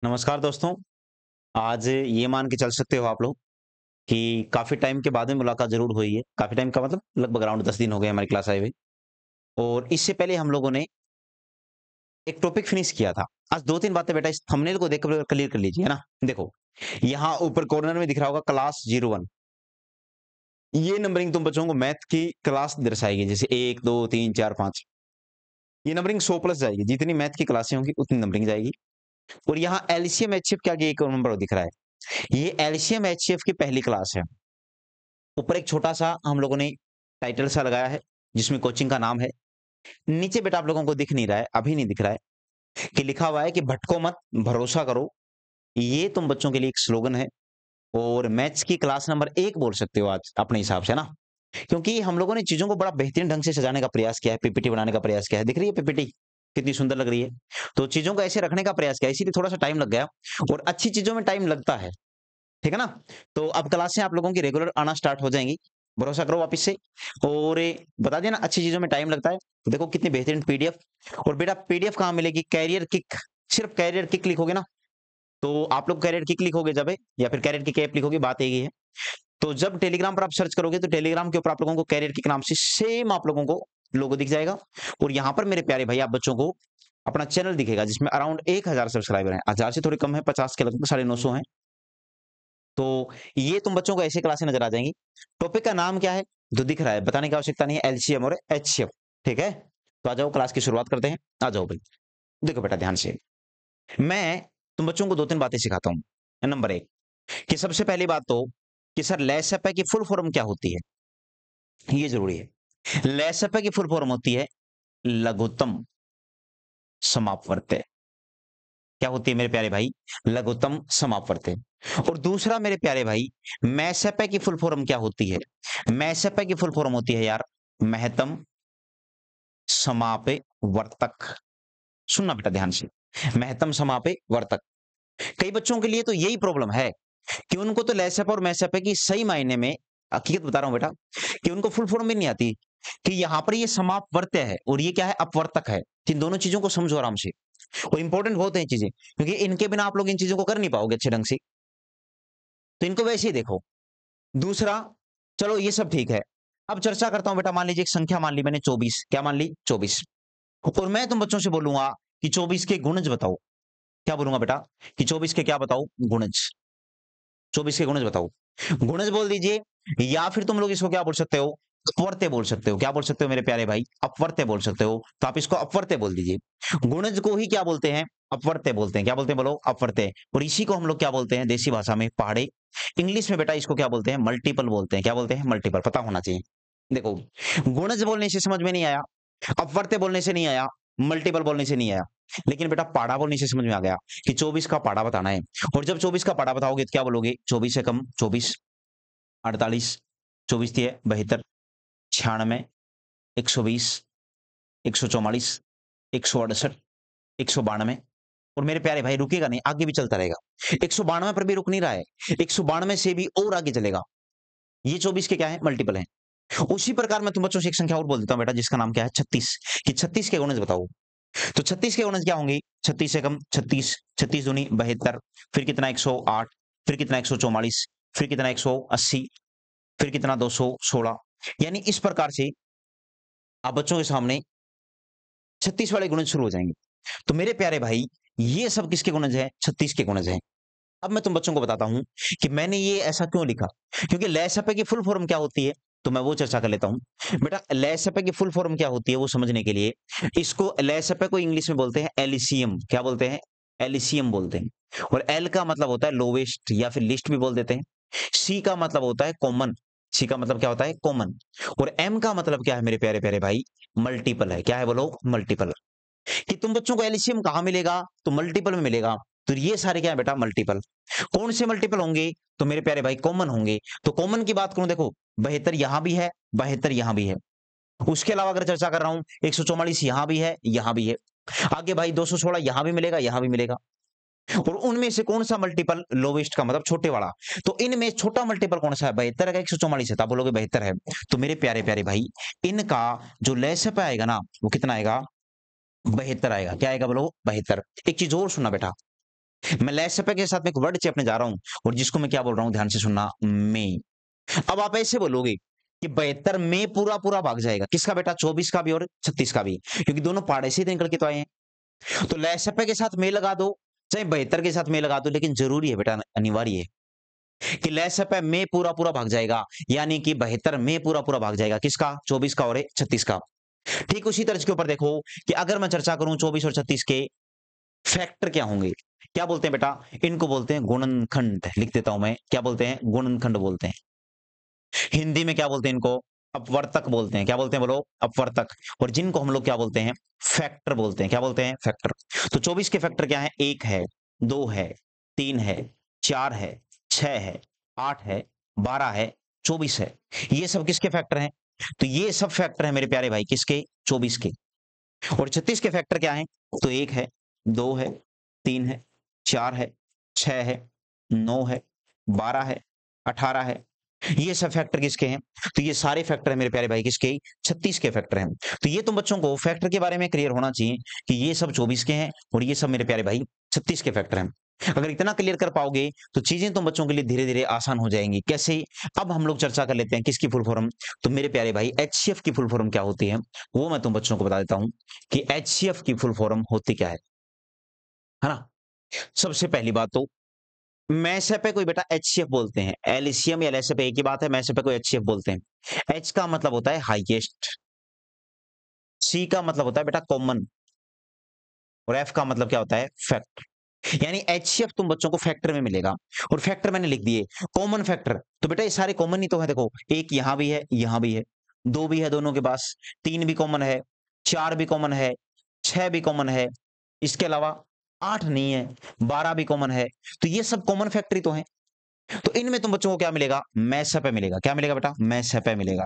नमस्कार दोस्तों। आज ये मान के चल सकते हो आप लोग कि काफ़ी टाइम के बाद में मुलाकात ज़रूर हुई है। काफ़ी टाइम का मतलब लगभग अराउंड 10 दिन हो गए हमारी क्लास आए हुए। और इससे पहले हम लोगों ने एक टॉपिक फिनिश किया था। आज 2-3 बातें बेटा इस थंबनेल को देखकर क्लियर कर लीजिए, है ना? देखो, यहाँ ऊपर कॉर्नर में दिख रहा होगा क्लास 01। ये नंबरिंग तुम बच्चों को मैथ की क्लास दर्शाएगी, जैसे 1, 2, 3, 4, 5। ये नंबरिंग 100 प्लस जाएगी। जितनी मैथ की क्लासें होंगी उतनी नंबरिंग जाएगी। और यहाँ एलसीएम एचसीएफ के आगे एक और नंबर दिख रहा है। ये एलसीएम एचसीएफ की पहली क्लास है। ऊपर एक छोटा-सा हम लोगों ने टाइटल सा लगाया है, जिसमें कोचिंग का नाम है। नीचे बेटा आप लोगों को दिख नहीं रहा है, अभी नहीं दिख रहा है, कि लिखा हुआ है कि भटको मत, भरोसा करो। ये तुम बच्चों के लिए एक स्लोगन है और मैथ्स की क्लास नंबर 1 बोल सकते हो आज अपने हिसाब से ना। क्योंकि हम लोगों ने चीज़ों को बड़ा बेहतरीन ढंग से सजाने का प्रयास किया है, पीपीटी बनाने का प्रयास किया है। दिख रही है पीपीटी? कितनी सुंदर लग रही है। तो चीज़ों को ऐसे रखने का प्रयास किया है, इसीलिए थोड़ा-सा टाइम लग गया और अच्छी चीज़ों में टाइम लगता है। ठीक है ना? तो अब क्लासें आप लोगों की रेगुलर आना स्टार्ट हो जाएँगी। भरोसा करो वापिस से। और बता दिया ना अच्छी चीज़ों में टाइम लगता है। तो देखो कितनी बेहतरीन पीडीएफ। और बेटा पीडीएफ कहाँ मिलेगी? Career kick. सिर्फ कैरियर किक लिखोगे ना, तो आप लोग कैरियर किक लिखोगे जब या फिर कैरियर किक ऐप लिखोगे, बात एक ही है। तो जब टेलीग्राम पर आप सर्च करोगे तो टेलीग्राम के ऊपर आप लोगों को कैरियर किक नाम से सेम आप लोगों को लोगो दिख जाएगा। और यहाँ पर मेरे प्यारे भाई आप बच्चों को अपना चैनल दिखेगा जिसमें अराउंड 1000 सब्सक्राइबर हैं। 1000 से थोड़े कम है, 50 के लगभग 950 हैं। तो ये तुम बच्चों को ऐसी क्लासें नज़र आ जाएँगी। टॉपिक का नाम क्या है? जो दिख रहा है, बताने की आवश्यकता नहीं है, एलसीएम और एचसीएफ, ठीक है? तो आ जाओ क्लास की शुरुआत करते हैं। आ जाओ भाई। देखो बेटा ध्यान से, मैं तुम बच्चों को 2-3 बातें सिखाता हूँ। नंबर 1 कि सबसे पहली बात तो कि सर लेसपै की फुल फॉर्म क्या होती है? ये ज़रूरी है। लेसपै की फुल फॉर्म होती है लघुत्तम समापवर्त्य। क्या होती है मेरे प्यारे भाई? लघुत्तम समापवर्त्य। और दूसरा मेरे प्यारे भाई, मैसेपै की फुल फॉर्म क्या होती है? मैसेपै की फुल फॉर्म होती है यार महत्तम समापे वर्तक। सुनना बेटा ध्यान से, महत्तम समापे वर्तक। कई बच्चों के लिए तो यही प्रॉब्लम है कि उनको तो लेसप और मैसप की सही मायने में हकीकत बता रहा हूं बेटा कि उनको फुल फॉर्म भी नहीं आती कि यहाँ पर ये समापवर्त्य है और ये क्या है अपवर्तक है। इन दोनों चीजों को समझो आराम से। और इंपॉर्टेंट बहुत है ये चीजें, क्योंकि इनके बिना आप लोग इन चीजों को कर नहीं पाओगे अच्छे ढंग से। तो इनको वैसे ही देखो। दूसरा, चलो ये सब ठीक है। अब चर्चा करता हूं बेटा, मान लीजिए एक संख्या मान ली मैंने 24। क्या मान ली? 24। और मैं तुम बच्चों से बोलूंगा कि 24 के गुणज बताओ। क्या बोलूंगा बेटा? कि 24 के क्या बताओ? गुणज। 24 के गुणज बताओ। गुणज बोल दीजिए, या फिर तुम लोग इसको क्या बोल सकते हो? अपवर्त्य बोल सकते हो। क्या बोल सकते हो मेरे प्यारे भाई? अपवर्त्य बोल सकते हो। तो आप इसको अपवर्त्य बोल दीजिए। गुणज को ही क्या बोलते हैं? अपवर्त्य बोलते हैं। क्या बोलते हैं बोलो? अपवर्त्य। और इसी को हम लोग क्या बोलते हैं देसी भाषा में? पहाड़े। इंग्लिश में बेटा इसको क्या बोलते हैं? मल्टीपल बोलते हैं। क्या बोलते हैं? मल्टीपल। पता होना चाहिए। देखो, गुणज बोलने से समझ में नहीं आया, अपवर्त्य बोलने से नहीं आया, मल्टीपल बोलने से नहीं आया, लेकिन बेटा पाढ़ा बोलने से समझ में आ गया कि 24 का पाढ़ा बताना है। और जब 24 का पाढ़ा बताओगे तो क्या बोलोगे? 24 से कम 24, 48, 24 तिय 72, 96, 120, 144, 168, 192। और मेरे प्यारे भाई रुकेगा नहीं, आगे भी चलता रहेगा। 192 पर भी रुक नहीं रहा है, 192 से भी और आगे चलेगा। ये 24 के क्या है? मल्टीपल है। उसी प्रकार मैं तुम बच्चों से एक संख्या और बोल देता हूँ बेटा, जिसका नाम क्या है? 36। कि 36 के गुणज बताओ। तो 36 के गुणज क्या होंगे? 36 से कम 36, 36 दूनी 72, फिर कितना 108, फिर कितना 144, फिर कितना 180, फिर कितना 216। यानी इस प्रकार से आप बच्चों के सामने 36 वाले गुणज शुरू हो जाएंगे। तो मेरे प्यारे भाई, ये सब किसके गुणज हैं? 36 के गुणज हैं। अब मैं तुम बच्चों को बताता हूं कि मैंने ये ऐसा क्यों लिखा, क्योंकि लैसपे की फुल फॉर्म क्या होती है, तो मैं वो चर्चा कर लेता हूं। बेटा लैसपे की फुल फॉर्म क्या होती है वो समझने के लिए, इसको लैसपे को इंग्लिश में बोलते हैं एलिसियम। क्या बोलते हैं? एलिसियम बोलते हैं। और एल का मतलब होता है लोवेस्ट या फिर लिस्ट भी बोल देते हैं। सी का मतलब होता है कॉमन। सी का मतलब क्या होता है? कॉमन। और एम का मतलब क्या है मेरे प्यारे प्यारे भाई? मल्टीपल है। क्या है बोलो? मल्टीपल। कि तुम बच्चों को एलसीएम कहाँ मिलेगा? तो मल्टीपल में मिलेगा। तो ये सारे क्या है बेटा? मल्टीपल। कौन से मल्टीपल होंगे? तो मेरे प्यारे भाई कॉमन होंगे। तो कॉमन की बात करूं, देखो 72 यहां भी है, 72 यहां भी है। उसके अलावा अगर चर्चा कर रहा हूं, 144 यहां भी है, यहां भी है। आगे भाई 216 यहां भी मिलेगा, यहां भी मिलेगा। और उनमें से कौन सा मल्टीपल लोवेस्ट का मतलब छोटे वाला? तो इनमें छोटा मल्टीपल कौन सा है? 72 का 144 है, तो आप बोलोगे 72 है। तो मेरे प्यारे प्यारे भाई, इनका जो लेसअप आएगा ना, वो कितना आएगा? 72 आएगा। क्या आएगा बोलो? 72। एक चीज और सुनना बेटा, मैं लेसपे के साथ में एक वर्ड चेपने जा रहा हूँ और जिसको मैं क्या बोल रहा हूँ ध्यान से सुनना, में। अब आप ऐसे बोलोगे कि 72 में पूरा-पूरा भाग जाएगा। किसका बेटा? 24 का भी और 36 का भी, क्योंकि दोनों पहाड़े से निकल के तो आए हैं। तो लेसपे के साथ में लगा दो, चाहे 72 के साथ में लगा दो, लेकिन ज़रूरी है बेटा, अनिवार्य है कि लेसपे में पूरा-पूरा भाग जाएगा, यानी कि 72 में पूरा-पूरा भाग जाएगा। किसका? 24 का और 36 का। ठीक उसी तर्ज के ऊपर देखो कि अगर मैं चर्चा करूँ 24 और 36 के फैक्टर क्या होंगे? क्या बोलते हैं बेटा? इनको बोलते हैं गुणनखंड। लिख देता हूँ मैं, क्या बोलते हैं? गुणनखंड बोलते हैं। हिंदी में क्या बोलते हैं इनको? अपवर्तक बोलते हैं। क्या बोलते हैं बोलो? अपवर्तक। और जिनको हम लोग क्या बोलते हैं? फैक्टर बोलते हैं। क्या बोलते हैं? फैक्टर। तो 24 के फैक्टर क्या है? 1 है, 2 है, 3 है, 4 है, 6 है, 8 है, 12 है, 24 है। ये सब किसके फैक्टर हैं? तो ये सब फैक्टर हैं मेरे प्यारे भाई किसके? 24 के। और 36 के फैक्टर क्या हैं? तो 1 है, 2 है, 3 है, 4 है, 6 है, 9 है, 12 है, 18 है। ये सब फैक्टर किसके हैं? तो ये सारे फैक्टर हैं मेरे प्यारे भाई किसके? 36 के फैक्टर हैं। तो ये तुम बच्चों को फैक्टर के बारे में क्लियर होना चाहिए कि ये सब 24 के हैं और ये सब मेरे प्यारे भाई 36 के फैक्टर हैं। अगर इतना क्लियर कर पाओगे तो चीजें तुम बच्चों के लिए धीरे-धीरे आसान हो जाएँगी। कैसे? अब हम लोग चर्चा कर लेते हैं किसकी फुल फॉर्म? तो मेरे प्यारे भाई एचसीएफ की फुल फॉर्म क्या होती है? वो मैं तुम बच्चों को बता देता हूँ कि एचसीएफ की फुल फॉर्म होती क्या है ना? सबसे पहली बात तो मैसेपे कोई बेटा एचसीएफ बोलते हैं। एलिसियम या लेसेपे एक ही बात है, मैसेपे को एचसीएफ बोलते हैं। एच का मतलब होता है हाईएस्ट, सी का मतलब होता है बेटा कॉमन और एफ का मतलब क्या होता है? फैक्ट। यानी एचसीएफ तुम बच्चों को फैक्टर में मिलेगा और फैक्टर मैंने लिख दिए। कॉमन फैक्टर तो बेटा ये सारे कॉमन ही तो है, देखो एक यहां भी है, यहां भी है, दो भी है दोनों के पास, तीन भी कॉमन है, चार भी कॉमन है, छह भी कॉमन है, इसके अलावा आठ नहीं है, 12 भी कॉमन है। तो ये सब कॉमन फैक्टर ही तो है। तो इनमें तुम बच्चों को क्या मिलेगा? मैसेपे मिलेगा। क्या मिलेगा बेटा? मैसेपे मिलेगा।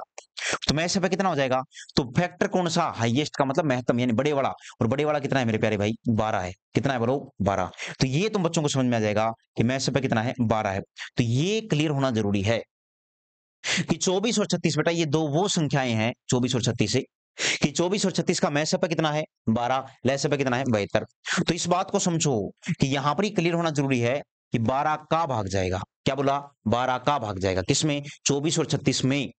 तो मैसेपे कितना हो जाएगा? तो फैक्टर कौन सा? हाईएस्ट का मतलब महत्तम यानी बड़े वाला। और बड़े वाला कितना है मेरे प्यारे भाई? 12 है। कितना है बोलो? 12। तो ये तुम बच्चों को समझ में आ जाएगा कि मैसेपे कितना है? 12 है। तो ये क्लियर होना जरूरी है कि 24 और 36 बेटा ये दो वो संख्याएं हैं 24 और 36 से कि 24 और 36 का मैसेपे कितना है? 12। लेसेपे कितना है? 72। तो इस बात को समझो कि यहां पर ही क्लियर होना जरूरी है कि 12 का भाग जाएगा। क्या बोला? 12 का भाग जाएगा किसमें? 24 और 36 में।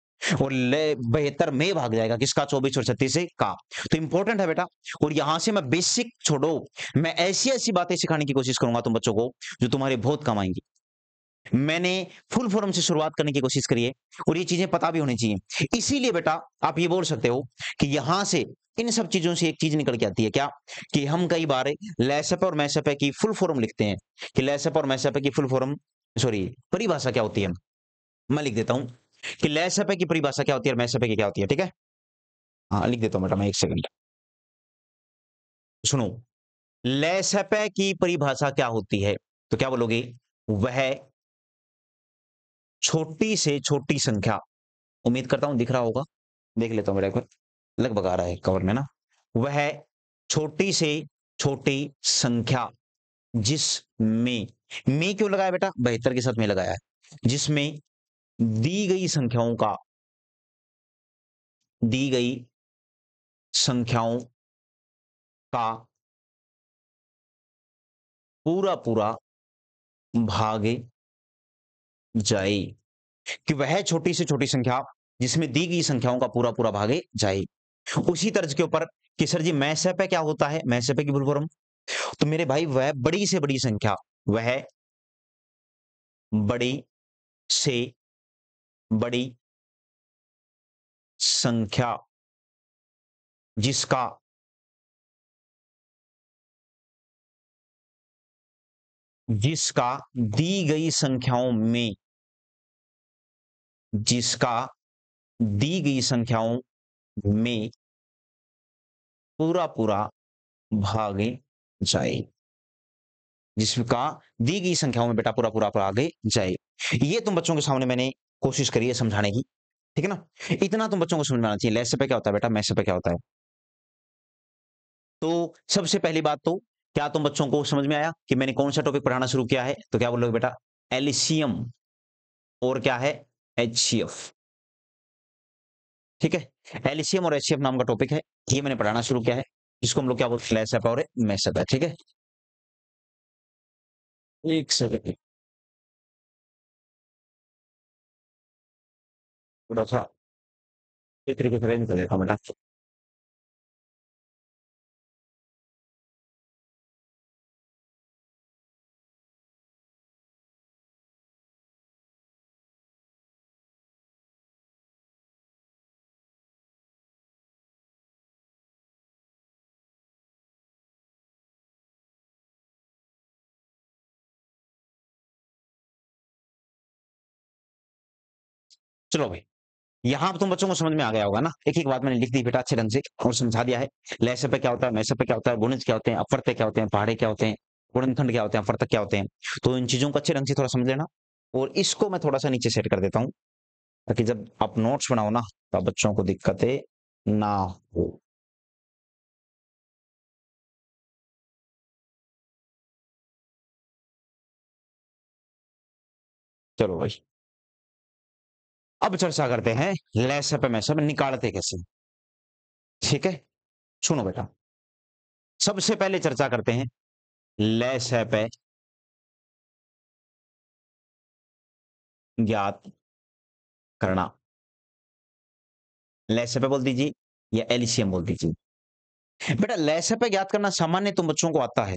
और ले 72 में भाग जाएगा किसका? 24 और 36 से का। तो इंपॉर्टेंट है बेटा। और यहां से मैं बेसिक छोड़ो, मैं ऐसी ऐसी बातें सिखाने की कोशिश करूंगा तुम बच्चों को जो तुम्हारे बहुत काम आएंगी। मैंने फुल फॉर्म से शुरुआत करने की कोशिश करी है और ये चीजें पता भी होनी चाहिए। इसीलिए बेटा आप ये बोल सकते हो कि यहां से इन सब चीजों से एक चीज निकल के आती है क्या? कि हम कई बार लेसेपे और मैसेपे की फुल फॉर्म लिखते हैं कि लेसेपे और मैसेपे की फुल फॉर्म, सॉरी, परिभाषा क्या होती है? मैं लिख देता हूं कि लेसेपे की परिभाषा क्या होती है और मैसेपे की क्या होती है। ठीक है, हाँ लिख देता हूं बेटा मैं, एक सेकंड सुनो। लेसेपे की परिभाषा क्या होती है? तो क्या बोलोगे? वह छोटी से छोटी संख्या, उम्मीद करता हूं दिख रहा होगा, देख लेता हूं मेरा, लगभग आ रहा है कवर में ना। वह छोटी से छोटी संख्या जिसमें, में क्यों लगाया बेटा? 72 के साथ में लगाया है। जिसमें दी गई संख्याओं का, दी गई संख्याओं का पूरा पूरा भाग जाए। कि वह छोटी से छोटी संख्या जिसमें दी गई संख्याओं का पूरा पूरा भागे जाए। उसी तर्ज के ऊपर कि सर जी मैसेपे क्या होता है? मैसेपे की फुल फॉर्म, तो मेरे भाई वह बड़ी से बड़ी संख्या, वह बड़ी से बड़ी संख्या जिसका जिसका दी गई संख्याओं में, जिसका दी गई संख्याओं में पूरा पूरा भागे जाए। जिसका दी गई संख्याओं में बेटा पूरा पूरा भागे जाए। ये तुम बच्चों के सामने मैंने कोशिश करी है समझाने की। ठीक है ना? इतना तुम बच्चों को समझ में आना चाहिए। लेसे पे क्या होता है बेटा? मैसे पे क्या होता है? तो सबसे पहली बात तो क्या तुम बच्चों को समझ में आया कि मैंने कौन सा टॉपिक पढ़ाना शुरू किया है? तो क्या बोलोगे बेटा? एलिसियम और क्या है? एचसीएफ। ठीक है, एलिसियम और एचसीएफ नाम का टॉपिक है, ये मैंने पढ़ाना शुरू किया है, जिसको हम लोग क्या बोलते हैं? लेसेप और मेसेप है। ठीक है, एक सेकंड, थोड़ा सा इस तरीके से अरेंज कर देता हूँ बेटा। चलो भाई, यहाँ अब तुम बच्चों को समझ में आ गया होगा ना, एक एक बात मैंने लिख दी बेटा अच्छे ढंग से और समझा दिया है। लहसे पे क्या होता है, मैसे पे क्या होता है, गुणज क्या होते हैं, अपवर्त्य क्या होते हैं, पहाड़े क्या होते हैं, गुणनखंड क्या होते हैं, अपवर्तक क्या होते हैं। तो इन चीजों को अच्छे ढंग से थोड़ा समझ लेना। और इसको मैं थोड़ा सा नीचे सेट कर देता हूँ, ताकि जब आप नोट्स बनाओ ना, तो बच्चों को दिक्कतें ना हो। चलो भाई, अब चर्चा करते हैं लहसे पे मैसे पे निकालते कैसे। ठीक है, सुनो बेटा, सबसे पहले चर्चा करते हैं लहसे पे ज्ञात करना। लहसे पे बोल दीजिए या एलसीएम बोल दीजिए। बेटा लहसे पे ज्ञात करना सामान्य तुम बच्चों को आता है,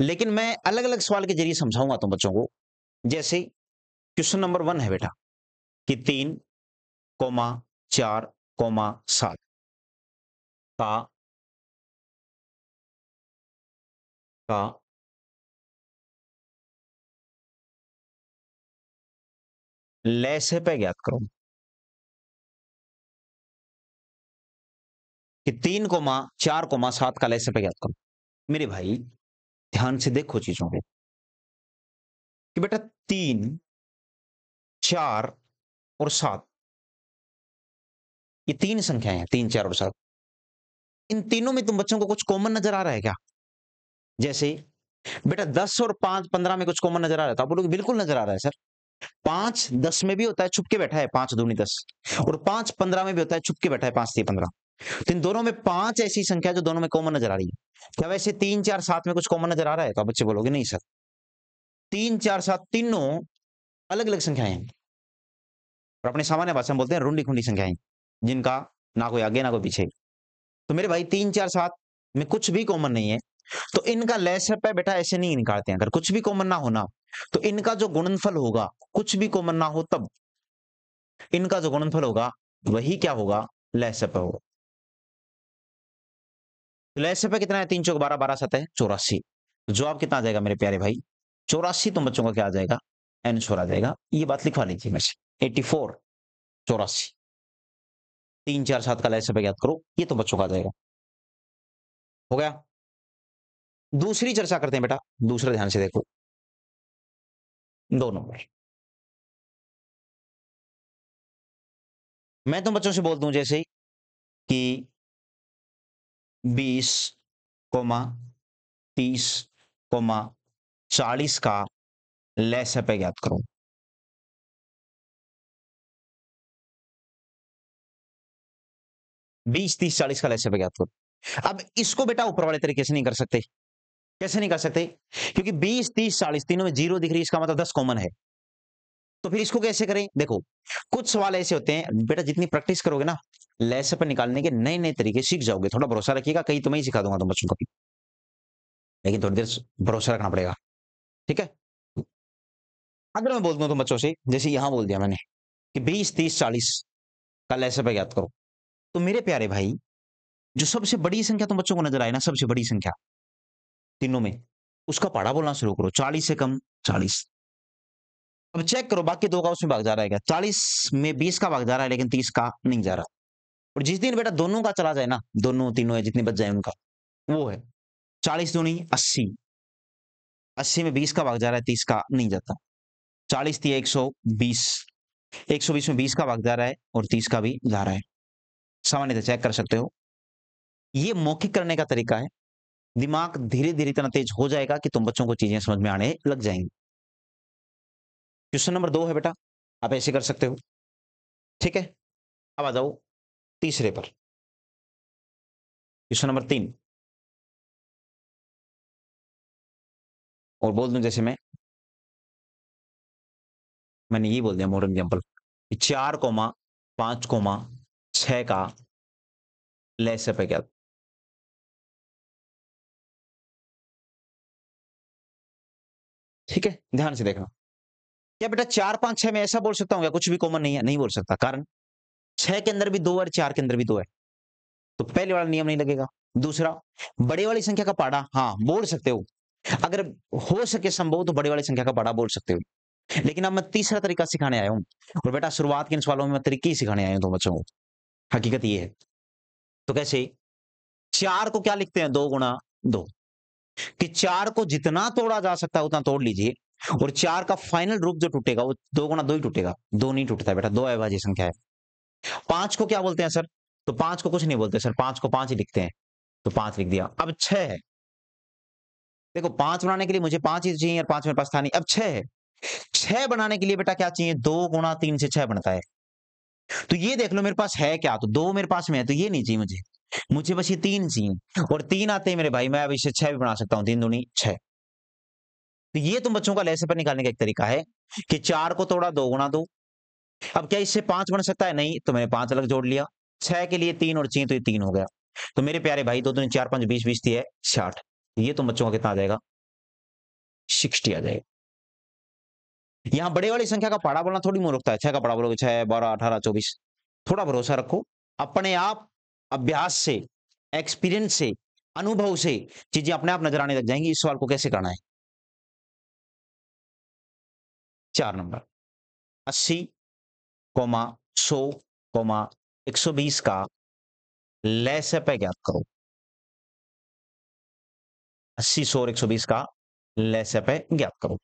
लेकिन मैं अलग अलग सवाल के जरिए समझाऊंगा तुम बच्चों को। जैसे क्वेश्चन नंबर 1 है बेटा कि 3,4,7 का का लहसे पे ज्ञात करो। कि 3,4,7 का लहसे पे ज्ञात करो। मेरे भाई ध्यान से देखो चीजों को, कि बेटा 3, 4 और 7, ये 3 संख्याएं हैं, 3, 4 और 7। इन तीनों में तुम बच्चों को कुछ कॉमन नजर आ रहा है क्या? जैसे बेटा 10 और 5, 15 में कुछ कॉमन नजर आ रहा है? तो आप बोलोगे बिल्कुल नजर आ रहा है सर। 5 10 में भी होता है, छुप के बैठा है, 5 दूनी 10। और 5 15 में भी होता है, छुप के बैठा है, 5 3 15। तो इन दोनों में 5 ऐसी संख्या जो दोनों में कॉमन नजर आ रही है। क्या वैसे 3 4 7 में कुछ कॉमन नजर आ रहा है? तो आप बच्चे बोलोगे नहीं सर, 3 4 7 तीनों अलग अलग संख्याएं हैं, और अपने सामान्य भाषा में बोलते हैं रूंडी खुंडी संख्याएं, जिनका ना कोई आगे ना कोई पीछे। तो मेरे भाई 3 4 7 में कुछ भी कॉमन नहीं है, तो इनका लहसप है बेटा ऐसे नहीं निकालते हैं। अगर कुछ भी कॉमन ना होना, तो इनका जो गुणनफल होगा, कुछ भी कॉमन ना हो तब इनका जो गुणनफल होगा वही क्या होगा, लहसप होगा। तो लहसप कितना है? 3 चौक 12, 12 7 है 84। जवाब कितना आ जाएगा मेरे प्यारे भाई? 84 तुम बच्चों का क्या आ जाएगा? आंसर आ जाएगा। ये बात लिखवा लीजिए में से 84, 84। 3 4 7 का लहसप याद करो, ये तो बच्चों का आ जाएगा। हो गया। दूसरी चर्चा करते हैं बेटा, दूसरा ध्यान से देखो। 2 नंबर, मैं तुम बच्चों से बोल दूं जैसे कि 20, 30, 40 का लहसप ज्ञात करो। 20, 30, 40 का लहसप ज्ञात करो। अब इसको बेटा ऊपर वाले तरीके से नहीं कर सकते। कैसे नहीं कर सकते? क्योंकि 20, 30, 40 तीनों में जीरो दिख रही है, इसका मतलब 10 कॉमन है। तो फिर इसको कैसे करें? देखो, कुछ सवाल ऐसे होते हैं बेटा, जितनी प्रैक्टिस करोगे ना, लहसप निकालने के नए नए तरीके सीख जाओगे। थोड़ा भरोसा रखिएगा, कहीं तो मैं ही सिखा दूंगा तुम बच्चों को भी, लेकिन थोड़ी देर भरोसा रखना पड़ेगा। ठीक है। अगर मैं बोल दूं तुम बच्चों से, जैसे यहां बोल दिया मैंने कि 20, 30, 40 का लहसप ज्ञात करो, तो मेरे प्यारे भाई जो सबसे बड़ी संख्या तुम बच्चों को नजर आए ना, सबसे बड़ी संख्या तीनों में, उसका पहाड़ा बोलना शुरू करो। 40 से कम 40। अब चेक करो बाकी दो का उसमें भाग जा रहा है क्या? 40 में 20 का भाग जा रहा है, लेकिन 30 का नहीं जा रहा। और जिस दिन बेटा दोनों का चला जाए ना, दोनों तीनों है जितने बच जाए उनका, वो है 40 दूनी 80। 80 में 20 का भाग जा रहा है, 30 का नहीं जाता। 40 थी 120, 120 में 20 का भाग जा रहा है और 30 का भी जा रहा है। सामान्यतः चेक कर सकते हो। ये मौखिक करने का तरीका है। दिमाग धीरे धीरे इतना तेज हो जाएगा कि तुम बच्चों को चीजें समझ में आने लग जाएंगी। क्वेश्चन नंबर 2 है बेटा, आप ऐसे कर सकते हो। ठीक है। अब आ जाओ तीसरे पर। Question number 3। और बोल दूं जैसे मैंने ये बोल दिया मोर एग्जाम्पल, 4,5,6 का लेसअप है क्या? ठीक है, ध्यान से देखना। क्या बेटा 4, 5, 6 में ऐसा बोल सकता हूँ क्या कुछ भी कॉमन नहीं है? नहीं बोल सकता, कारण 6 के अंदर भी 2 है, 4 के अंदर भी 2 है, तो पहले वाला नियम नहीं लगेगा। दूसरा, बड़े वाली संख्या का पाड़ा, हाँ बोल सकते हो, अगर हो सके संभव तो बड़े वाली संख्या का पाड़ा बोल सकते हो। लेकिन अब मैं तीसरा तरीका सिखाने आया हूँ, और बेटा शुरुआत के इन सवालों में मैं तरीके ही सिखाने आया हूँ तो बच्चों को। हकीकत ये है। तो कैसे? 4 को क्या लिखते हैं? 2 गुणा 2, कि 4 को जितना तोड़ा जा सकता है उतना तोड़ लीजिए, और 4 का फाइनल रूप जो टूटेगा वो 2 गुणा 2 ही टूटेगा, 2 नहीं टूटता है बेटा, 2 अविभाज्य संख्या है। 5 को क्या बोलते हैं सर? तो 5 को कुछ नहीं बोलते सर, 5 को 5 ही लिखते हैं, तो 5 लिख दिया। अब 6 है, देखो 5 बनाने के लिए मुझे 5 ही चाहिए और 5 मेरे पास था नहीं, अब 6 है। 6 बनाने के लिए बेटा क्या चाहिए? 2 गुणा 3 से 6 बनता है। तो ये देख लो मेरे पास है क्या, तो 2 मेरे पास में है, तो ये नहीं चाहिए मुझे, मुझे बस ये 3 चाहिए, और 3 आते हैं मेरे भाई, मैं अब इसे 6 भी बना सकता हूँ, 3 दूनी 6। तो ये तुम बच्चों का लेसे पर निकालने का एक तरीका है, कि 4 को तोड़ा 2 गुणा 2। अब क्या इससे 5 बन सकता है? नहीं, तो मैंने 5 अलग जोड़ लिया। 6 के लिए 3 और चाहिए, तो ये 3 हो गया। तो मेरे प्यारे भाई, 2 दूनी 4, 5, 20, 20 है 60। ये तुम बच्चों का कितना आ जाएगा? 60 आ जाएगा। यहाँ बड़े वाली संख्या का पढ़ा बोलना थोड़ी मूर्खता है। 6 का पढ़ा बोलोगे, 6, 12, 18, 24। थोड़ा भरोसा रखो अपने आप, अभ्यास से, एक्सपीरियंस से, अनुभव से चीजें अपने आप नजर आने लग जाएंगी। इस सवाल को कैसे करना है? 4 नंबर, 80,100,120 का लैसप ज्ञात करो। 80, 100 और 120 का लैसप ज्ञात करो।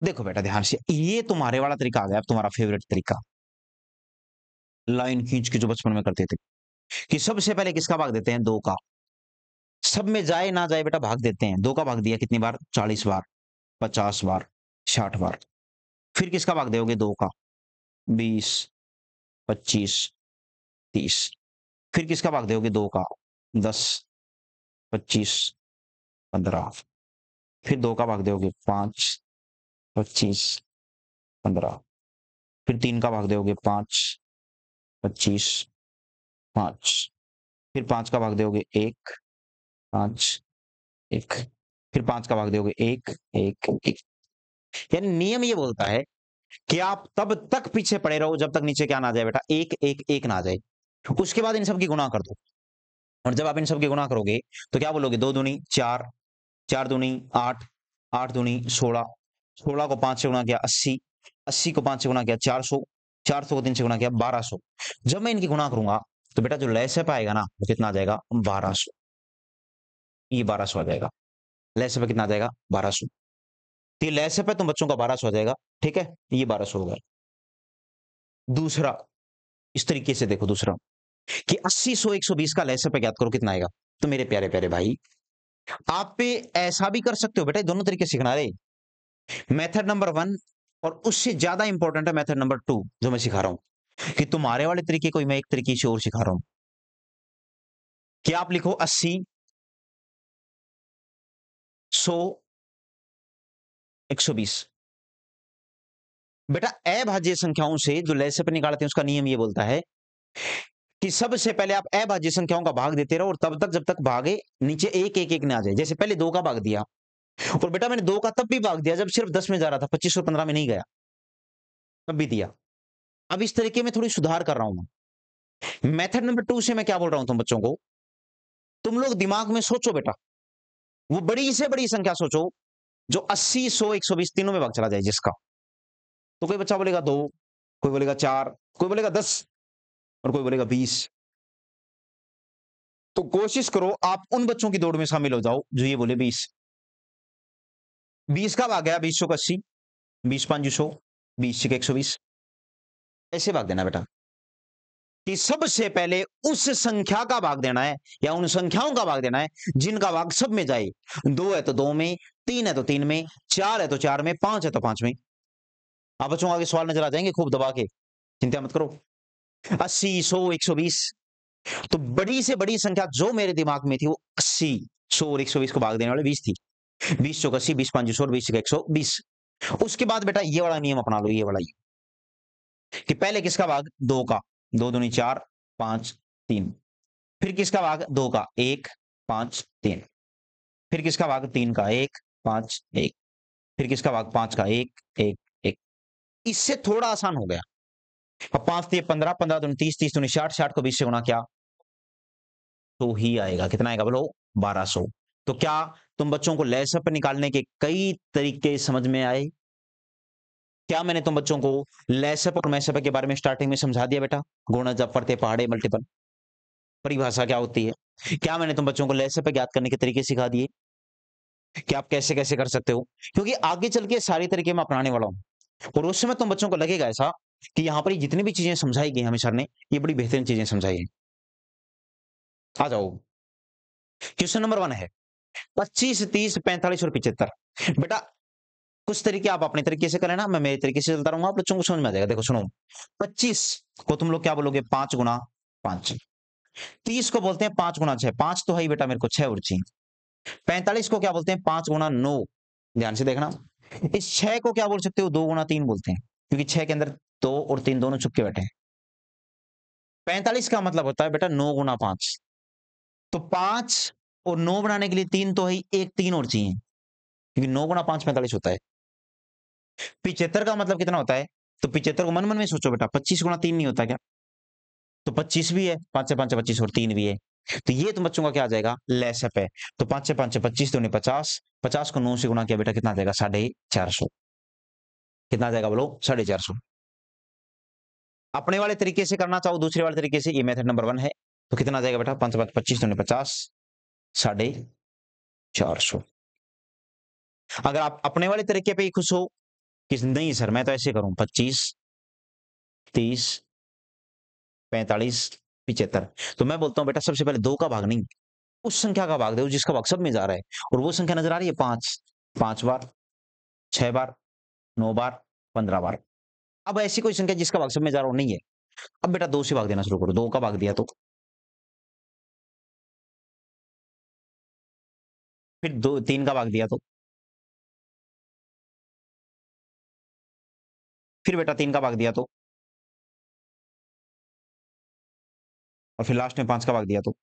देखो बेटा ध्यान से, ये तुम्हारे वाला तरीका आ गया, अब तुम्हारा फेवरेट तरीका, लाइन खींच के जो बचपन में करते थे, कि सबसे पहले किसका भाग देते हैं? 2 का। सब में जाए ना जाए बेटा भाग देते हैं। 2 का भाग दिया कितनी बार? 40 बार, 50 बार, 60 बार। फिर किसका भाग दोगे? 2 का, 20, 25, 30। फिर किसका भाग दोगे? 2 का, 10, 25, 15। फिर 2 का भाग दोगे? 5, 25, 15। फिर 3 का भाग दोगे? 5, 25, 5। फिर 5 का भाग दोगे? 1, 5, 1। फिर 5 का भाग दोगे? 1, 1, 1। यानी नियम ये बोलता है कि आप तब तक पीछे पड़े रहो जब तक नीचे क्या ना आ जाए बेटा? 1, 1, 1 ना आ जाए। उसके बाद इन सब की गुणा कर दो, और जब आप इन सब की गुणा करोगे तो क्या बोलोगे? 2 दूनी 4, 4 दूनी 8, 8 दूनी 16, 16 को 5 से गुणा किया 80, 80 को 5 से गुणा किया 400, 400 को 3 से गुणा किया 1200। जब मैं इनकी गुणा करूंगा तो बेटा जो लैसप आएगा ना वो कितना आ जाएगा? 1200। ये 1200 आ जाएगा। लैसप कितना आ जाएगा? 1200। तो ये लैसप है तुम बच्चों का 1200 आ जाएगा। ठीक है, ये 1200 होगा। दूसरा, इस तरीके से देखो, दूसरा कि 80, 100, 120 का लैसप ज्ञात करो, कितना आएगा? तो मेरे प्यारे प्यारे भाई, आप पे ऐसा भी कर सकते हो बेटा, दोनों तरीके सीखना रे। मेथड नंबर 1, और उससे ज्यादा इंपॉर्टेंट है मेथड नंबर 2 जो मैं सिखा रहा हूं, कि तुम्हारे वाले तरीके को मैं एक तरीके से और सिखा रहा हूं, कि आप लिखो 80, 100, 120। बेटा अभाज्य संख्याओं से जो लैसप निकालते हैं उसका नियम ये बोलता है कि सबसे पहले आप अभाज्य संख्याओं का भाग देते रहो, और तब तक जब तक भागे नीचे 1, 1, 1 ना आ जाए। जैसे पहले 2 का भाग दिया, और बेटा मैंने 2 का तब भी भाग दिया जब सिर्फ 10 में जा रहा था, 25 और 15 में नहीं गया, तब भी दिया। अब इस तरीके में थोड़ी सुधार कर रहा हूं मैं। मेथड नंबर 2 से मैं क्या बोल रहा हूं तुम बच्चों को? तुम लोग दिमाग में सोचो बेटा, वो बड़ी से बड़ी संख्या सोचो जो 80, 100, 120 तीनों में भाग चला जाए जिसका। तो कोई बच्चा बोलेगा 2, कोई बोलेगा 4, कोई बोलेगा 10, और कोई बोलेगा 20। तो कोशिश करो आप उन बच्चों की दौड़ में शामिल हो जाओ जो ये बोले 20। 20 का भाग गया 20 का 80, 20 5 100, 20 का 120। ऐसे भाग देना बेटा, कि सबसे पहले उस संख्या का भाग देना है, या उन संख्याओं का भाग देना है जिनका भाग सब में जाए। 2 है तो 2 में, 3 है तो 3 में, 4 है तो 4 में, 5 है तो 5 में। आप बच्चों आगे सवाल नजर आ जाएंगे खूब दबा के, चिंता मत करो। 80, 100, 120। तो बड़ी से बड़ी संख्या जो मेरे दिमाग में थी वो 80, 100 और 120 को भाग देने वाले 20 थी। 20 चौक 80, 20 5 100, 20 120। उसके बाद बेटा ये वाला नियम अपना लो, ये वाला कि पहले किसका भाग 2 का, 2 दूनी 4, 5 3। फिर किसका भाग 2 का 1 5 3। फिर किसका भाग 3 का 1 5 1। फिर किसका भाग 5 का 1 1 1। इससे थोड़ा आसान हो गया। अब 5 3 15, 15 दूनी 30, 30 दूनी 60, 60 को 20 से गुना क्या तो ही आएगा, कितना आएगा बोलो 1200। तो क्या तुम बच्चों को लैसअप निकालने के कई तरीके समझ में आए? क्या मैंने तुम बच्चों को लैसअप और मैसअप के बारे में स्टार्टिंग में समझा दिया बेटा? गुणा जब पढ़ते पहाड़े मल्टीपल परिभाषा क्या होती है? क्या मैंने तुम बच्चों को लैसअप ज्ञात करने के तरीके सिखा दिए कि आप कैसे कैसे कर सकते हो? क्योंकि आगे चल के सारी तरीके मैं अपनाने वाला हूं और उस समय तुम बच्चों को लगेगा ऐसा कि यहाँ पर जितनी भी चीजें समझाई गई हमें सर ने, ये बड़ी बेहतरीन चीजें समझाई है। आ जाओ, क्वेश्चन नंबर 1 है 25 30 45 और 75। बेटा कुछ तरीके आप अपने तरीके से करें ना, मैं मेरे तरीके से चलता रहूंगा, आप बच्चों को समझ में आ जाएगा। देखो सुनो, 25 को तुम लोग क्या बोलोगे 5 गुना 5। 30 को बोलते हैं 5 गुना 6, 5 तो है ही बेटा मेरे को 6 और 6। 45 को क्या बोलते हैं 5 गुना 9। ध्यान से देखना, इस 6 को क्या बोल सकते हो 2 गुना 3 बोलते हैं, क्योंकि 6 के अंदर 2 और 3 दोनों छुप के बैठे हैं। 45 का मतलब होता है बेटा 9 गुना 5। तो 5 और 9 बनाने के लिए 3 तो है ही, एक 3 और चाहिए, क्योंकि 9 गुना 5 45 होता है। 75 का मतलब कितना होता है? तो 75 को मन मन में सोचो बेटा, 25 गुना 3 नहीं होता क्या? तो 25 भी है, 5 से 5 25 और 3 भी है। तो ये तुम बच्चों का क्या आ जाएगा लैसअप है। तो 5 से 5 25 तो 50, 50 को 9 से गुना किया बेटा कितना आ जाएगा 450। कितना आ जाएगा बोलो 450। अपने वाले तरीके से करना चाहो दूसरे वाले तरीके से, ये मेथड नंबर 1 है। तो कितना आ जाएगा बेटा 5 5 25 तो 50, 450। अगर आप अपने वाले तरीके पे ही खुश हो कि नहीं सर मैं तो ऐसे करूं 25 30 45 75, तो मैं बोलता हूं बेटा सबसे पहले 2 का भाग नहीं, उस संख्या का भाग दो जिसका भाग सब में जा रहा है, और वो संख्या नजर आ रही है 5, 5 बार 6 बार 9 बार 15 बार। अब ऐसी कोई संख्या जिसका भाग सब में जा रहा हो नहीं है, अब बेटा 2 से भाग देना शुरू करो। 2 का भाग दिया तो फिर 2 3 का भाग दिया तो फिर बेटा 3 का भाग दिया और फिर लास्ट में 5 का भाग दिया तो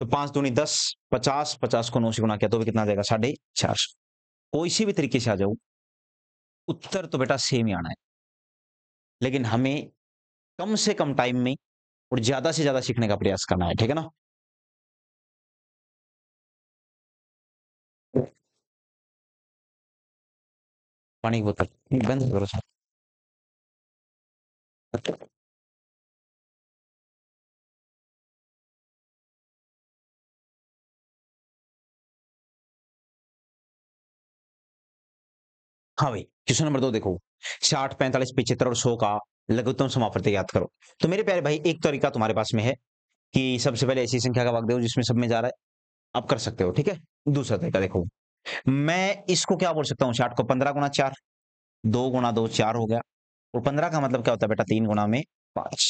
5 दूनी 10, 50, 50 को 9 से गुना किया तो भी कितना आ जाएगा 450। कोई सी भी तरीके से आ जाओ, उत्तर तो बेटा सेम ही आना है, लेकिन हमें कम से कम टाइम में और ज्यादा से ज्यादा सीखने का प्रयास करना है, ठीक है ना? पानी की बोतल बंद करो सर। हाँ भाई, क्वेश्चन नंबर 2 देखो, 60 45 75 और 100 का लघुत्तम समापवर्ती याद करो। तो मेरे प्यारे भाई एक तरीका तुम्हारे पास में है कि सबसे पहले ऐसी संख्या का भाग दो जिसमें सब में जा रहा है, आप कर सकते हो, ठीक है। दूसरा तरीका देखो, मैं इसको क्या बोल सकता हूँ 60 को 15 गुना 4, 2 गुना 2 4 हो गया। और 15 का मतलब क्या होता है बेटा 3 गुना में 5।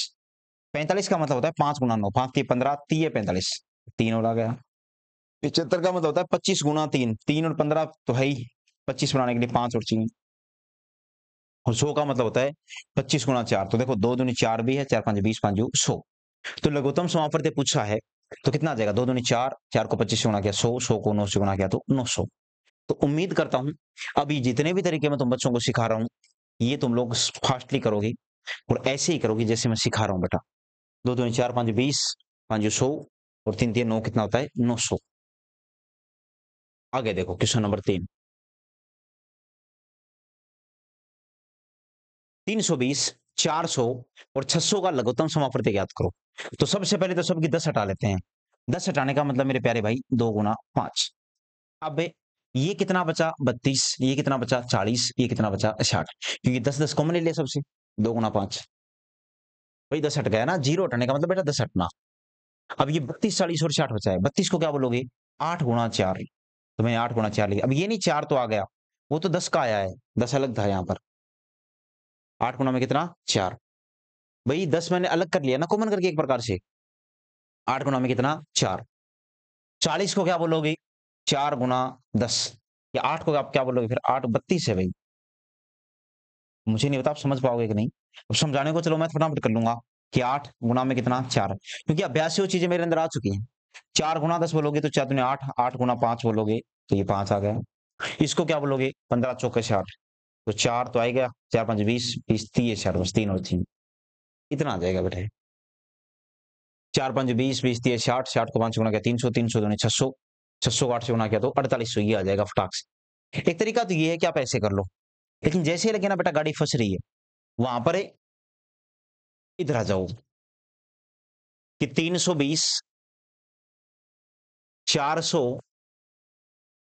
45 का मतलब होता है 5 गुना 9, 5 की 15 3 है 45, 3 और आ गया। 75 का मतलब होता है 25 गुना 3, 3 और 15 तो है ही, 25 बनाने के लिए 5 और चाहिए। और 100 का मतलब होता है 25 गुना 4, तो देखो 2 दूनी 4 भी है, 4 5 20 5 100। तो लघुत्तम समापवर्ती पूछा है तो कितना आ जाएगा 2 दूनी 4, 4 को 25 से गुना किया 100, 100 को 9 से गुना किया तो 900। तो उम्मीद करता हूं अभी जितने भी तरीके मैं तुम बच्चों को सिखा रहा हूं ये तुम लोग फास्टली करोगे और ऐसे ही करोगे जैसे मैं सिखा रहा हूं बेटा। 2 दूनी 4 5 20 5 100 और 3 3 9 कितना होता है 900। आगे देखो क्वेश्चन नंबर 3, 320 400 और 600 का लघुत्तम समापवर्ती ज्ञात करो। तो सबसे पहले तो सबकी 10 हटा लेते हैं। 10 हटाने का मतलब मेरे प्यारे भाई 2 गुना 5। अब ये कितना बचा 32, ये कितना बचा 40, ये कितना बचा 60, क्योंकि 10 10 कॉमन ले लिया सबसे। 2 गुना 5 भाई 10 हट गया ना, जीरो हटाने का मतलब बेटा 10 हटना। अब ये 32 40 और 60 बचा है, 32 को क्या बोलोगे 8 गुना 4। तो मैंने 8 गुना 4 लिया। अब ये नहीं 4 तो आ गया, वो तो 10 का आया है, 10 अलग था यहाँ पर। 8 गुना में कितना 4, भाई 10 मैंने अलग कर लिया ना कॉमन करके एक प्रकार से। 8 गुना में कितना 4, 40 को क्या बोलोगे? 4 गुना 10 या 8 को आप क्या बोलोगे फिर? 8 32 है भाई। मुझे नहीं पता आप समझ पाओगे कि नहीं। अब समझाने को चलो मैं फटाफट कर लूंगा कि 8 गुना में कितना 4, क्योंकि अभ्यास वो चीजें मेरे अंदर आ चुकी हैं। 4 गुना 10 बोलोगे तो 4 दूनी 8, 8 गुना 5 बोलोगे तो ये 5 आ गया। इसको क्या बोलोगे? 15 चौके 60, तो 4 तो आ ही गया, 4 5 20, 20 30 60, बस 3 और 3 इतना आ जाएगा बेटे। 4 5 20, 20 30 60, 60 को 5 गुना किया 300, 300 दूनी 600, 600 को 8 से गुना किया तो 4800, ये आ जाएगा फटाक से। एक तरीका तो ये है कि आप ऐसे कर लो, लेकिन जैसे ही लगे ना बेटा गाड़ी फंस रही है, वहां पर इधर आ जाओ कि 320, 400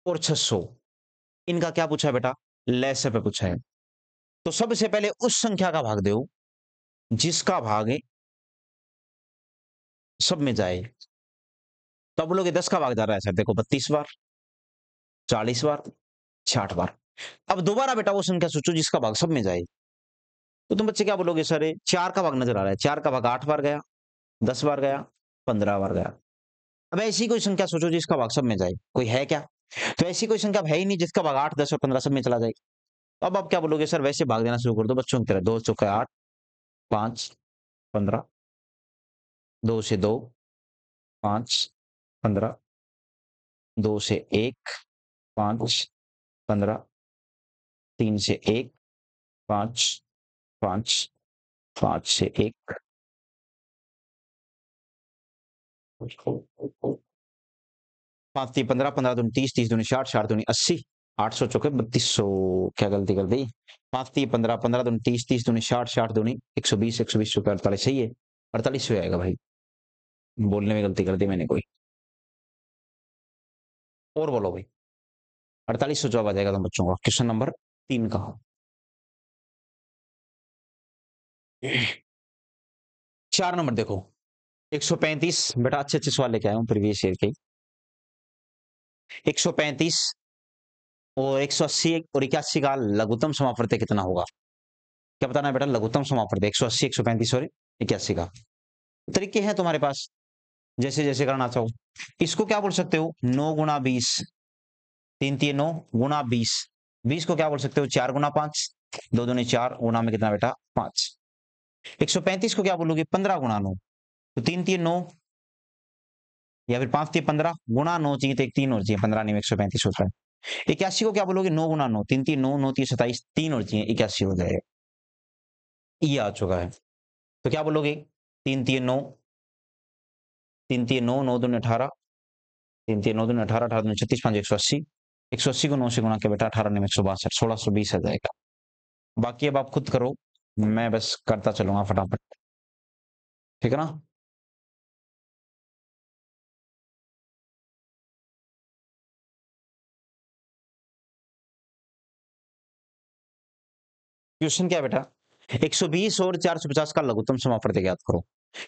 और 600, इनका क्या पूछा है बेटा? लैसे पे पूछा है। तो सबसे पहले उस संख्या का भाग दो जिसका भाग सब में जाए। तो अब बोलोगे 10 का भाग जा रहा है सर, देखो 32 बार, 40 बार, 60 बार। अब दोबारा बेटा वो संख्या सोचो जिसका भाग सब में जाए। तो तुम बच्चे क्या बोलोगे? सर 4 का भाग नजर आ रहा है, 4 का भाग 8 बार गया, 10 बार गया, 15 बार गया। अब ऐसी कोई संख्या सोचो जिसका भाग सब में जाए, कोई है क्या? तो ऐसी कोई संख्या है ही नहीं जिसका भाग 8 10 और 15 सब में चला जाए। अब आप क्या बोलोगे? सर वैसे भाग देना शुरू कर दो बच्चों की तरह, 2 चौके 8, 5 15, 2 से 2 5 15, 2 से 1 5 15, 3 से 1 5 5, 5 से 1, 5 3 15, 15 दूनी 30, 30 दूनी 60, 60 दूनी 80, 800 चौके 3200। क्या गलती कर दी? 5 3 15, 15 दूनी 30, 30 दूनी 60, 60 दूनी 120, 120 चौके 48, सही है। 4800 आएगा भाई, बोलने में गलती कर दी मैंने कोई। और बोलो भाई। 4800 जवाब आ जाएगा तुम बच्चों का क्वेश्चन नंबर 3 का। 4 नंबर देखो, 135 बेटा, अच्छे अच्छे सवाल लेके आया हूँ प्रीवियस ईयर के। 135 और 180 और 81 का लघुत्तम समापवर्त्य कितना होगा? क्या बताना है बेटा? लघुत्तम समापवर्त्य 180, 135 और 81 का। तरीके हैं तुम्हारे पास, जैसे जैसे करना चाहो। इसको क्या बोल सकते हो? 9 गुना 20, 3 3 9 गुना 20। 20 को क्या बोल सकते हो? 4 गुना 5, 2 दूनी 4, गुना में कितना बेटा? 5। 135 को क्या बोलोगे? 15 गुना 9, तो 3 3 9, या फिर 5 3 15, गुना 9 चाहिए तो एक 3 और चाहिए, 15 नहीं 135 होता है। 81 को क्या बोलोगे? 9 गुना 9, 3 3 9, 9 3 27, 3 और चाहिए, 81 हो जाएगा। ये आ चुका है। तो क्या बोलोगे? 3 3 9, 3 3 9, 9 दूनी 18, 3 3 9 दूनी 18, 18 दूनी 36, 5 180, 180 को 9 से गुणा किया बेटा 18 नहीं 162, 1620 आ जाएगा। बाकी अब आप खुद करो, मैं बस करता चलूंगा फटाफट, ठीक है ना? क्वेश्चन क्या है बेटा? 120 और 450 का लघुत्तम समापवर्त्य ज्ञात करो।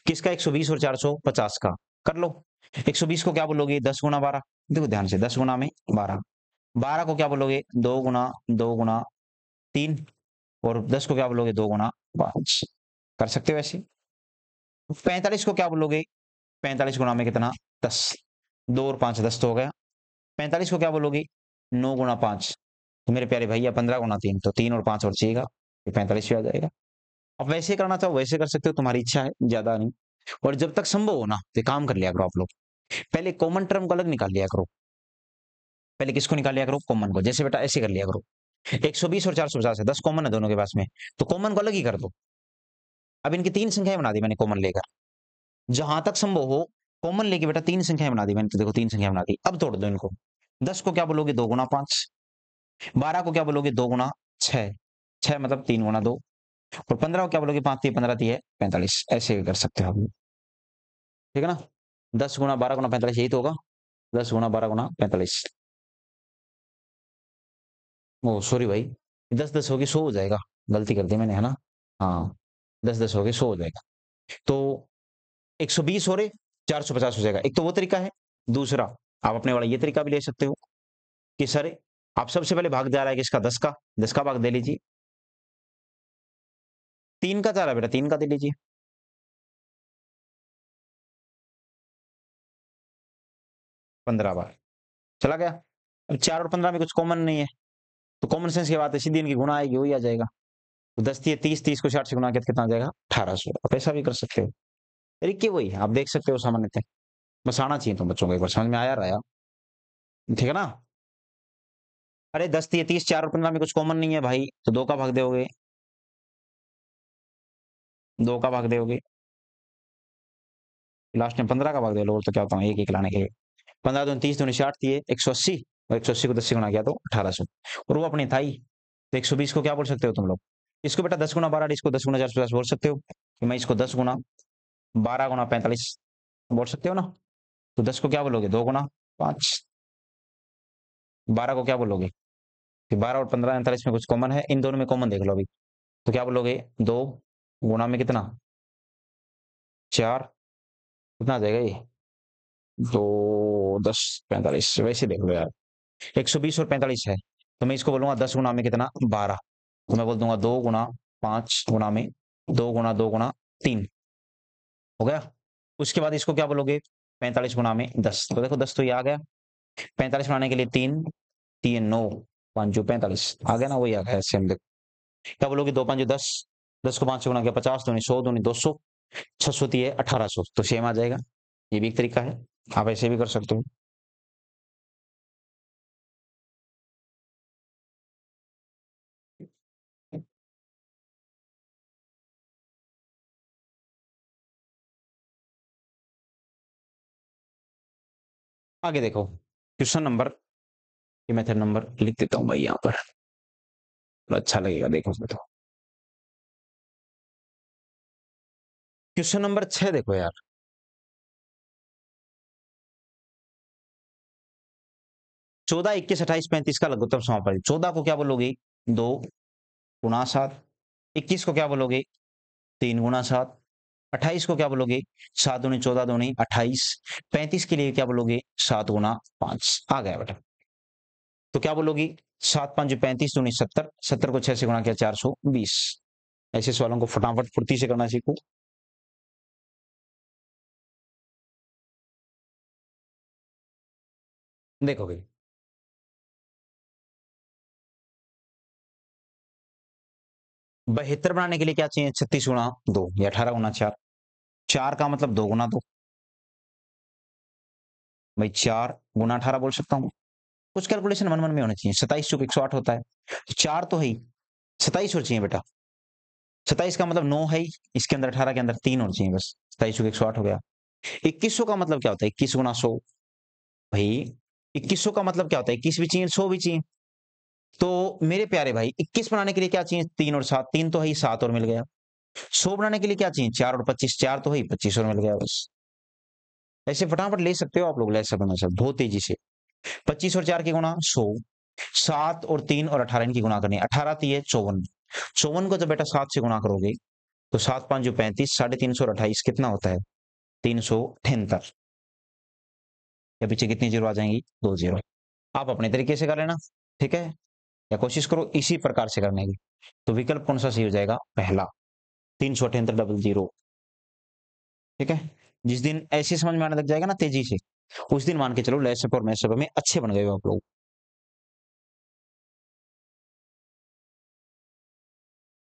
किसका? 120 और 450 का। कर लो। 120 को क्या बोलोगे? 10 गुना 12, देखो ध्यान से, 10 गुना में 12। 12 को क्या बोलोगे? 2 गुना 2 गुना 3, और 10 को क्या बोलोगे? 2 गुना 5। कर सकते हो ऐसे। 45 को क्या बोलोगे? 45 गुना में कितना? 10, 2 और 5 10 तो हो गया। 45 को क्या बोलोगे? 9 गुना 5, तो मेरे प्यारे भैया 15 गुना 3, तो 3 और 5 और चाहिएगा, ये 45 आ जाएगा। अब वैसे करना चाहो वैसे कर सकते हो, तुम्हारी इच्छा है, ज्यादा नहीं। और जब तक संभव हो ना तो काम कर लिया करो आप लोग, पहले कॉमन टर्म को अलग निकाल लिया करो। पहले किसको निकाल लिया करो? कॉमन को। जैसे बेटा ऐसे कर लिया करो, 120 और 450 है, 10 कॉमन है दोनों के पास में, तो कॉमन को अलग ही कर दो। अब इनकी 3 संख्याएं बना दी मैंने कॉमन लेकर, जहां तक संभव हो कॉमन लेके बेटा 3 संख्याएं बना दी मैंने, तो देखो 3 संख्या बना दी। अब तोड़ दो इनको। 10 को क्या बोलोगे? 2 गुना 5। 12 को क्या बोलोगे? 2 गुना 6, 6 मतलब 3 गुना 2। और 15 को क्या बोलोगे? 5 3 15 3 है 45। ऐसे कर सकते हो आप, ठीक है ना? 10 गुना 12 गुना 45, यही तो होगा। 10 गुना 12 गुना 45। ओ सॉरी भाई, 10 10 होगी 100 हो जाएगा, गलती कर दी मैंने, है ना? हाँ, 10 10 होगी 100 हो जाएगा। तो 120 हो रहे 450 हो जाएगा। एक तो वो तरीका है। दूसरा, आप अपने वाला ये तरीका भी ले सकते हो कि सर आप सबसे पहले भाग जा रहा है किसका? 10 का, 10 का भाग दे लीजिए। 3 का जा रहा है बेटा, 3 का दे लीजिए। 15 बार चला गया। अब 4 और 15 में कुछ कॉमन नहीं है, तो कॉमन सेंस की बात है, सीधी इनकी गुणा आएगी, वही आ जाएगा। तो 10 तिये 30, 30 को 60 से गुणा किया तो कितना आ जाएगा 1800। आप ऐसा भी कर सकते हो, तरीके वही है, आप देख सकते हो सामान्यतः। बस आना चाहिए तुम बच्चों को, एक बार समझ में आया रहा, ठीक है ना। अरे 10 तिये 30, 4 और 15 में कुछ कॉमन नहीं है भाई, तो 2 का भाग दोगे, 2 का भाग दोगे, लास्ट में 15 का भाग दे लो, तो क्या होता है एक एक लाने के। 15 दूनी 30, दूनी 60 दिए 180, और 180 को 10 से गुणा किया तो 1800, और वो अपनी था ही। तो 120 को क्या बोल सकते हो तुम लोग, इसको बेटा 10 गुना 12, इसको 10 गुना 450 बोल सकते हो, कि मैं इसको 10 गुना 12 गुना 45 बोल सकते हो ना। तो 10 को क्या बोलोगे 2 गुना 5, 12 को क्या बोलोगे कि 12 और 15 39 में कुछ कॉमन है, इन दोनों में कॉमन देख लो अभी, तो क्या बोलोगे 2 गुना में कितना 4, कितना आ जाएगा ये 2 10 45, वैसे देख लो यार, 120 और 45 है, तो मैं इसको बोलूंगा 10 गुना में कितना 12, तो मैं बोल दूंगा 2 गुना 5 गुना में 2 गुना 3 हो गया। उसके बाद इसको क्या बोलोगे 45 गुना में 10, तो देखो 10 तो ये आ गया, 45 बनाने के लिए 3 3 9 5 जो 45 आ गया ना, वही आ गया सेम। देखो क्या बोलोगे 2 5 10, 10 को 5 से गुणा किया 50, दूनी 100, दूनी 200, 600 दिए 1800, तो सेम आ जाएगा। ये भी एक तरीका है, आप ऐसे भी कर सकते हो। आगे देखो क्वेश्चन नंबर, ये मेथड नंबर लिख देता हूँ भाई यहाँ पर, तो अच्छा लगेगा, देखो तो क्वेश्चन नंबर 6 देखो यार, 14 21 28 35 का लघुत्तम समापन। 14 को क्या बोलोगे 2 गुणा 7, 21 को क्या बोलोगे 3 गुणा 7, 28 को क्या बोलोगे 7 दूनी 14 दूनी 28, 35 के लिए क्या बोलोगे 7 गुना 5 आ गया बेटा। तो क्या बोलोगी 7 5 35 दूनी 70, 70 को 6 से गुणा किया 420। ऐसे सवालों को फटाफट फुर्ती से करना सीखो। देखो भाई 72 बनाने के लिए क्या चाहिए 36 गुना 2 या 18 गुना 4, 4 का मतलब 2 गुना 2, भाई 4 गुना 18 बोल सकता हूँ। कुछ कैलकुलेशन मन मन में होनी चाहिए, 27 चौक 108 होता है, तो 4 तो है ही, 27 और चाहिए बेटा, 27 का मतलब 9 है ही, इसके अंदर 18 के अंदर 3 और चाहिए बस, 27 चौक 108 हो गया। 2100 का मतलब क्या होता है 21 गुना 100, भाई 2100 का मतलब क्या होता है 21 भी चाहिए 100 भी चाहिए। तो मेरे प्यारे भाई 21 बनाने के लिए क्या चाहिए 3 और 7, 3 तो है ही 7 और मिल गया। 100 बनाने के लिए क्या चाहिए 4 और 25, 4 तो है ही 25 और मिल गया बस। ऐसे फटाफट ले सकते हो आप लोग, ले सकते हो सब बहुत तेजी से। 25 और 4 की गुणा 100, 7 और 3 और 18 इनकी गुणा करनी है, 18 तिये 54, 54 को जब बेटा 7 से गुणा करोगे तो 7 5 जो 35, 350 और 28 कितना होता है 378, या पीछे कितनी जीरो आ जाएंगी 2 जीरो। आप अपने तरीके से कर लेना, ठीक है, या कोशिश करो इसी प्रकार से करने की। तो विकल्प कौन सा सही हो जाएगा पहला, 378 डबल जीरो, ठीक है। जिस दिन ऐसे समझ में आने लग जाएगा ना तेजी से, उस दिन मान के चलो लैसअप और मैसअप में अच्छे बन गए हो आप लोग।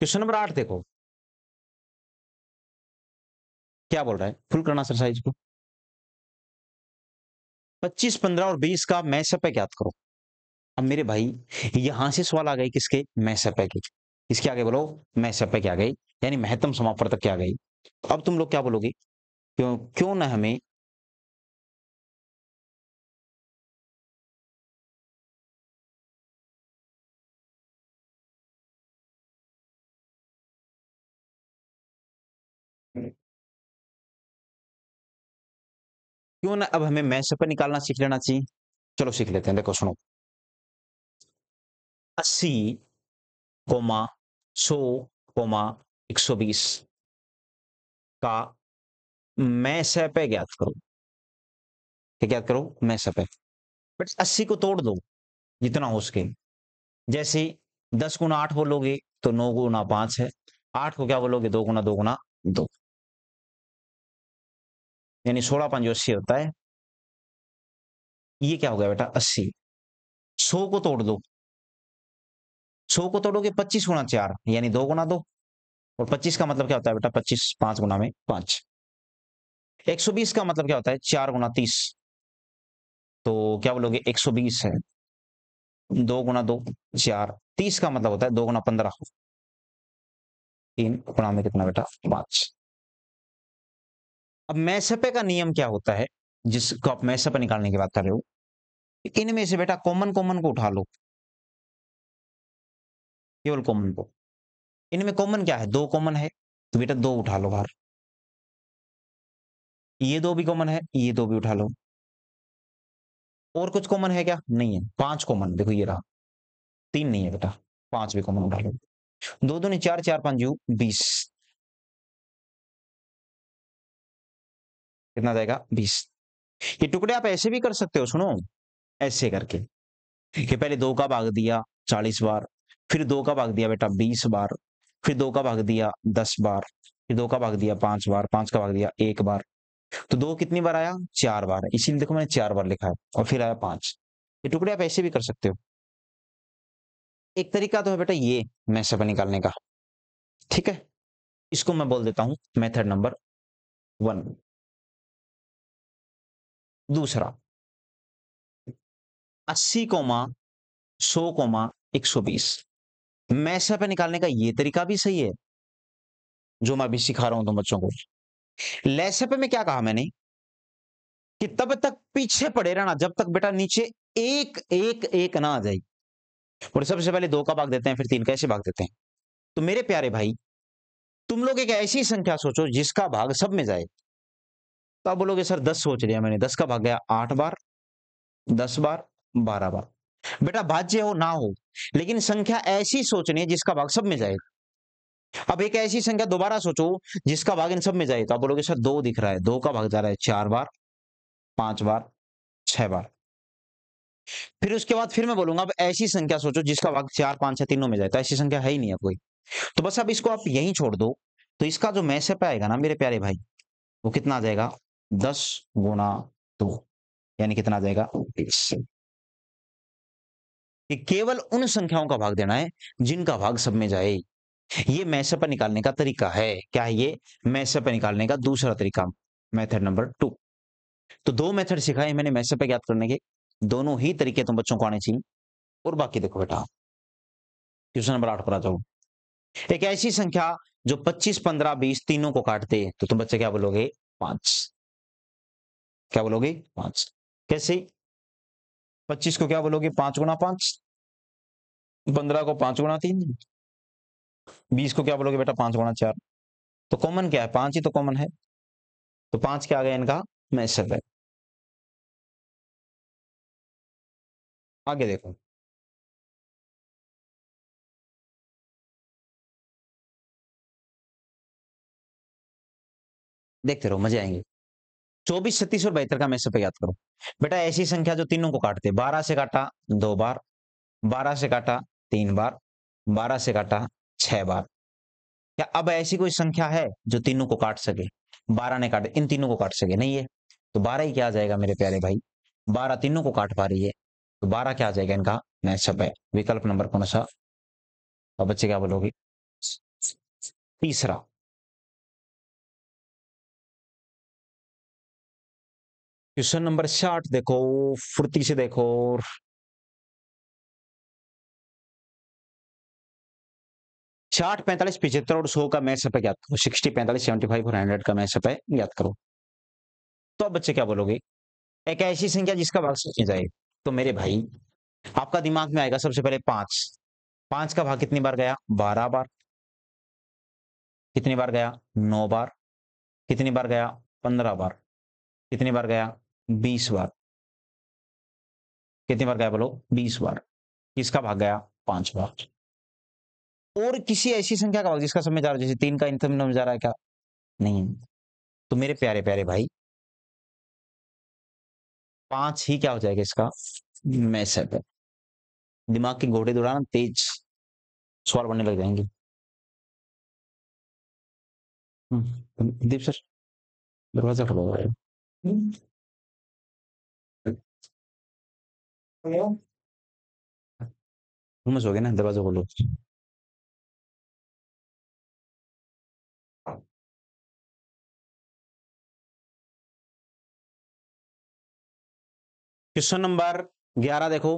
क्वेश्चन नंबर 8 देखो क्या बोल रहा है, फुल करना एक्सरसाइज को। 25 15 और 20 का मैसअप है ज्ञात करो। अब मेरे भाई यहां से सवाल आ गए किसके मैसअप है की, इसके आगे बोलो मैसअप है क्या गई, यानी महत्तम समापवर्तक क्या गई। अब तुम लोग क्या बोलोगे, क्यों क्यों ना हमें, क्यों ना अब हमें मैसअप निकालना सीख लेना चाहिए। चलो सीख लेते हैं, देखो सुनो, 80 कोमा 100 कोमा 120 का मैसअप है ज्ञात करो। क्या ज्ञात करो मैसअप है, बट 80 को तोड़ दो जितना हो सके। जैसे 10 गुना 8 बोलोगे तो 9 गुना 5 है, 8 को क्या बोलोगे 2 गुना 2 गुना 2, यानी 16 5 80 होता है। ये क्या हो गया बेटा 80। 100 को तोड़ दो। 100 को तोड़ोगे 25 गुणा 4 यानी 2 गुणा 2। और 25 का मतलब क्या होता है बेटा 25 5 गुना में 5। 120 का मतलब क्या होता है 4 गुना 30। तो क्या बोलोगे 120 है 2 गुना 2 4। 30 का मतलब होता है 2 गुना 15। 3 गुणा में कितना बेटा 5। अब मैसपे का नियम क्या होता है जिसको आप मैसपे निकालने की बात कर रहे हो। इनमें से बेटा कॉमन कॉमन को उठा लो। केवल कॉमन को। इनमें कॉमन क्या है 2 कॉमन है तो बेटा 2 उठा लो बाहर। ये 2 भी कॉमन है ये 2 भी उठा लो। और कुछ कॉमन है क्या नहीं है। 5 कॉमन देखो ये रहा। 3 नहीं है बेटा 5 भी कॉमन उठा लो। 2 दूनी 4 4 5 जू 20। कितना जाएगा 20। ये टुकड़े आप ऐसे भी कर सकते हो सुनो। ऐसे करके कि पहले 2 का भाग दिया 40 बार। फिर 2 का भाग दिया बेटा 20 बार। फिर 2 का भाग दिया 10 बार। फिर 2 का भाग दिया 5 बार। 5 का भाग दिया 1 बार। तो 2 कितनी बार आया 4 बार। इसीलिए देखो मैंने 4 बार लिखा है और फिर आया 5। ये टुकड़े आप ऐसे भी कर सकते हो। एक तरीका तो है बेटा ये मैसेप निकालने का। ठीक है। इसको मैं बोल देता हूं मेथड नंबर 1। दूसरा 80 कोमा 100 कोमा 120। मैसेप निकालने का ये तरीका भी सही है जो मैं अभी सिखा रहा हूं तुम बच्चों को। लेसेप में क्या कहा मैंने कि तब तक पीछे पड़े रहना जब तक बेटा नीचे एक एक एक ना आ जाए। और सबसे पहले 2 का भाग देते हैं फिर 3 का ऐसे भाग देते हैं। तो मेरे प्यारे भाई तुम लोग एक ऐसी संख्या सोचो जिसका भाग सब में जाए। तो आप बोलोगे सर 10 सोच लिया मैंने 10 का भाग गया 8 बार 10 बार 12 बार। बेटा भाज्य हो ना हो लेकिन संख्या ऐसी सोचनी है जिसका भाग सब में जाए। अब एक ऐसी संख्या दोबारा सोचो जिसका भाग इन सब में जाए। तो आप बोलोगे सर 2 दिख रहा है 2 का भाग जा रहा है 4 बार 5 बार 6 बार। फिर उसके बाद फिर मैं बोलूंगा अब ऐसी संख्या सोचो जिसका भाग 4 5 6 तीनों में जाए। तो ऐसी संख्या है ही नहीं है कोई। तो बस अब इसको आप यहीं छोड़ दो। तो इसका जो मैसेप आएगा ना मेरे प्यारे भाई वो कितना आ जाएगा 10 गुना 2 यानी कितना आ जाएगा 20। कि केवल उन संख्याओं का भाग देना है जिनका भाग सब में जाए। ये मैसेप निकालने का तरीका है। क्या है ये मैसेप निकालने का दूसरा तरीका। Method number 2। तो 2 मेथड सिखाए मैंने मैसेप ज्ञात करने के। दोनों ही तरीके तुम बच्चों को आने चाहिए। और बाकी देखो बेटा क्वेश्चन नंबर 8 पर आ जाओ। एक ऐसी संख्या जो 25 15 20 तीनों को काटते तो तुम बच्चे क्या बोलोगे 5। क्या बोलोगे 5। कैसे 25 को क्या बोलोगे 5 गुना 5। 15 को 5 गुना 3। 20 को क्या बोलोगे बेटा 5 गुना 4। तो कॉमन क्या है 5 ही तो कॉमन है। तो 5 क्या आ गया इनका मैसेप है। आगे देखो देखते रहो मजे आएंगे। 24 36 और 72 का मैसेप याद करो। बेटा ऐसी संख्या जो तीनों को काटते 12 से काटा 2 बार 12 से काटा 3 बार 12 से काटा 6 बार। क्या अब ऐसी कोई संख्या है जो तीनों को काट सके। 12 ने काटे इन तीनों को काट सके नहीं है। तो 12 ही क्या आ जाएगा मेरे प्यारे भाई। 12 तीनों को काट पा रही है। तो 12 क्या आ जाएगा इनका मैचअप है। विकल्प नंबर कौन सा। और बच्चे क्या बोलोगे तीसरा। क्वेश्चन नंबर 60 देखो फुर्ती से देखो। 60 45 75 और 100 का मैचअप है ज्ञात करो। 60 45 75 और 100 का मैचअप है ज्ञात करो। तो अब बच्चे क्या बोलोगे एक ऐसी संख्या जिसका भाग सोची जाए। तो मेरे भाई आपका दिमाग में आएगा सबसे पहले 5। 5 का भाग कितनी बार गया 12 बार। कितनी बार गया 9 बार। कितनी बार गया 15 बार। कितनी बार गया 20 बार। कितनी बार गया बोलो 20 बार। किसका भाग गया 5 बार। और किसी ऐसी संख्या का भाग जिसका समय जा रहा है जैसे 3 का इन सब में जा रहा है क्या नहीं। तो मेरे प्यारे प्यारे भाई 5 ही क्या हो जाएगा इसका मैसेप है। दिमाग के घोड़े दौड़ाना तेज सवाल बनने लग जाएंगे। दीप सर दरवाजा खुला हुआ है। घुमस हो गया ना, दरवाजा खोलो। क्वेश्चन नंबर 11 देखो,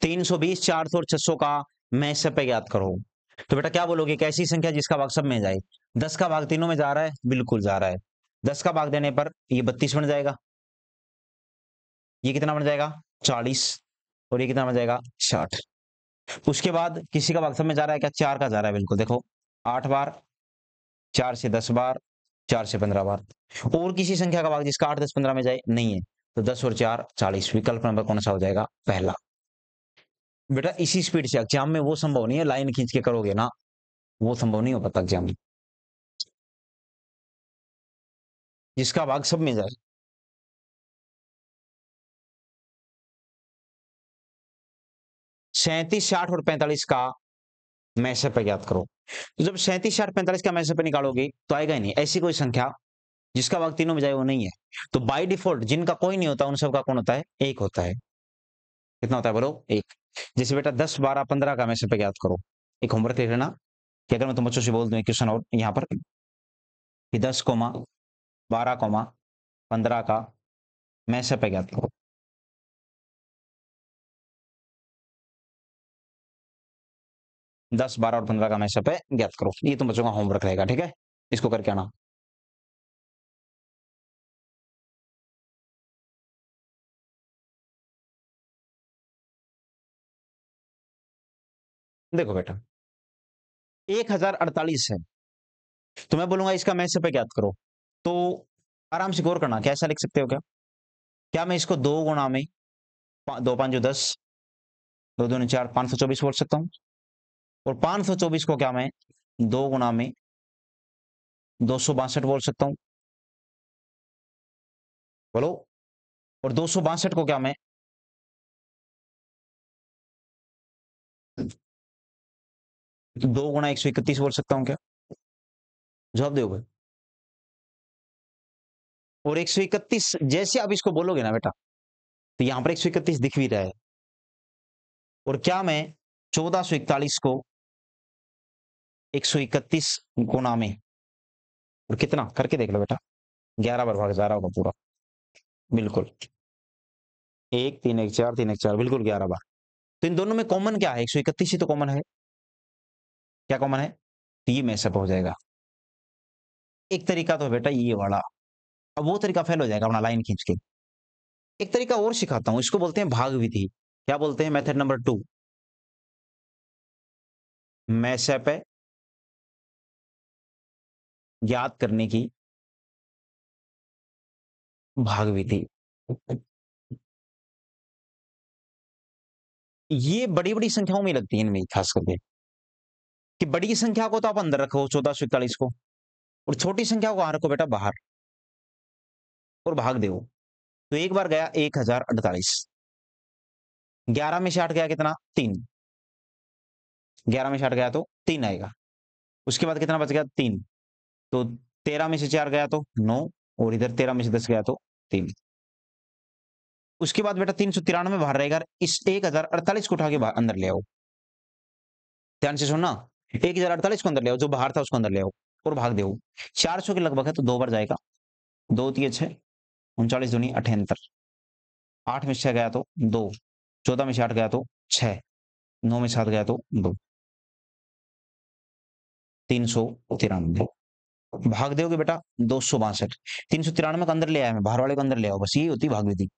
320, 400 और 600 का मैसपे ज्ञात करो। तो बेटा क्या बोलोगे, एक ऐसी संख्या जिसका भाग सब में जाए। 10 का भाग तीनों में जा रहा है, बिल्कुल जा रहा है। 10 का भाग देने पर ये 32 बन जाएगा, ये कितना बन जाएगा 40, और ये कितना बन जाएगा 60। उसके बाद किसी का भाग सब में जा रहा है क्या, 4 का जा रहा है, बिल्कुल देखो 8 बार, 4 से 10 बार, 4 से 15 बार। और किसी संख्या का भाग जिसका 8, 10, 15 में जाए नहीं है, तो 10 और 4 40। विकल्प नंबर कौन सा हो जाएगा, पहला। बेटा इसी स्पीड से एग्जाम में वो संभव नहीं है, लाइन खींच के करोगे ना, वो संभव नहीं हो पाता एग्जाम में। जिसका भाग सब में जाए। 37, 60 और 45 का मैसेप ज्ञात करो। तो जब 37, 60, 45 का मैसेप निकालोगे तो आएगा ही नहीं, ऐसी कोई संख्या जिसका भाग तीनों में जाए वो नहीं है। तो बाय डिफॉल्ट जिनका कोई नहीं होता उन सबका कौन होता है, एक होता है। कितना होता है बोलो, एक। जैसे बेटा 10, 12, 15 का मैसेप ज्ञात करो। एक होमवर्क लिख लेना कि अगर मैं तुम बच्चों से बोल दूं क्वेश्चन और यहाँ पर कि 10, 12, 15 का मैसेप ज्ञात करो। 10, 12 और 15 का मैसेप है, ज्ञात करो। ये तुम बच्चों का होमवर्क रहेगा, ठीक है, इसको करके आना। देखो बेटा 1048 है, तो मैं बोलूंगा इसका मैसेप ज्ञात करो। तो आराम से गौर करना, कैसा लिख सकते हो क्या, क्या मैं इसको दो गुणा में, दो पांच 10, दो दूनी 4, 524 बोल सकता हूँ। और 524 को क्या मैं दो गुणा में 262 बोल सकता हूँ, बोलो। और 262 को क्या मैं दो गुणा 131 बोल सकता हूँ क्या, जवाब दोगे। और 131 जैसे आप इसको बोलोगे ना बेटा, तो यहां पर 131 दिख भी रहा है। और क्या मैं 1441 को 131 गुणा में, और कितना करके देख लो बेटा, 11 बार भाग जा रहा होगा पूरा, बिल्कुल। 1, 3, 1, 4, 3, 1, 4, बिल्कुल 11 बार। तो इन दोनों में कॉमन क्या है, 131 ही तो कॉमन है। क्या कॉमन है, तो ये मैसअप हो जाएगा। एक तरीका तो बेटा ये वाला, अब वो तरीका फेल हो जाएगा अपना लाइन खींच के। एक तरीका और सिखाता हूं, इसको बोलते हैं भाग विधि। क्या बोलते हैं, मेथड नंबर 2, मैसअप ज्ञात करने की भाग विधि। ये बड़ी बड़ी संख्याओं में लगती है, इनमें खास करके, कि बड़ी संख्या को तो आप अंदर रखो 1441 को, और छोटी संख्या को कहां रखो बेटा, बाहर, और भाग दो। तो एक बार गया 1048, 11 में से 8 गया कितना, 3, 11 में से 8 गया तो 3 आएगा। उसके बाद कितना बच गया, 3। तो 13 में से 4 गया तो 9, और इधर 13 में से 10 गया तो 3। उसके बाद बेटा 393 बाहर रहेगा, इस 1048 को उठा के अंदर ले आओ। ध्यान से सुनना, 1048 को अंदर ले आओ, जो बाहर था उसको अंदर ले आओ, और भाग दो। 400 के लगभग है, तो 2 बार जाएगा, 2 3 6, 39 दूनी 78, 8 में से 6 गया तो 2, 14 में से 8 गया तो 6, 9 में से 7 गया तो 2, 393। भाग दोगे बेटा 262, 393 को अंदर ले आया मैं, बाहर वाले को अंदर ले आओ, बस यही होती भाग विधि।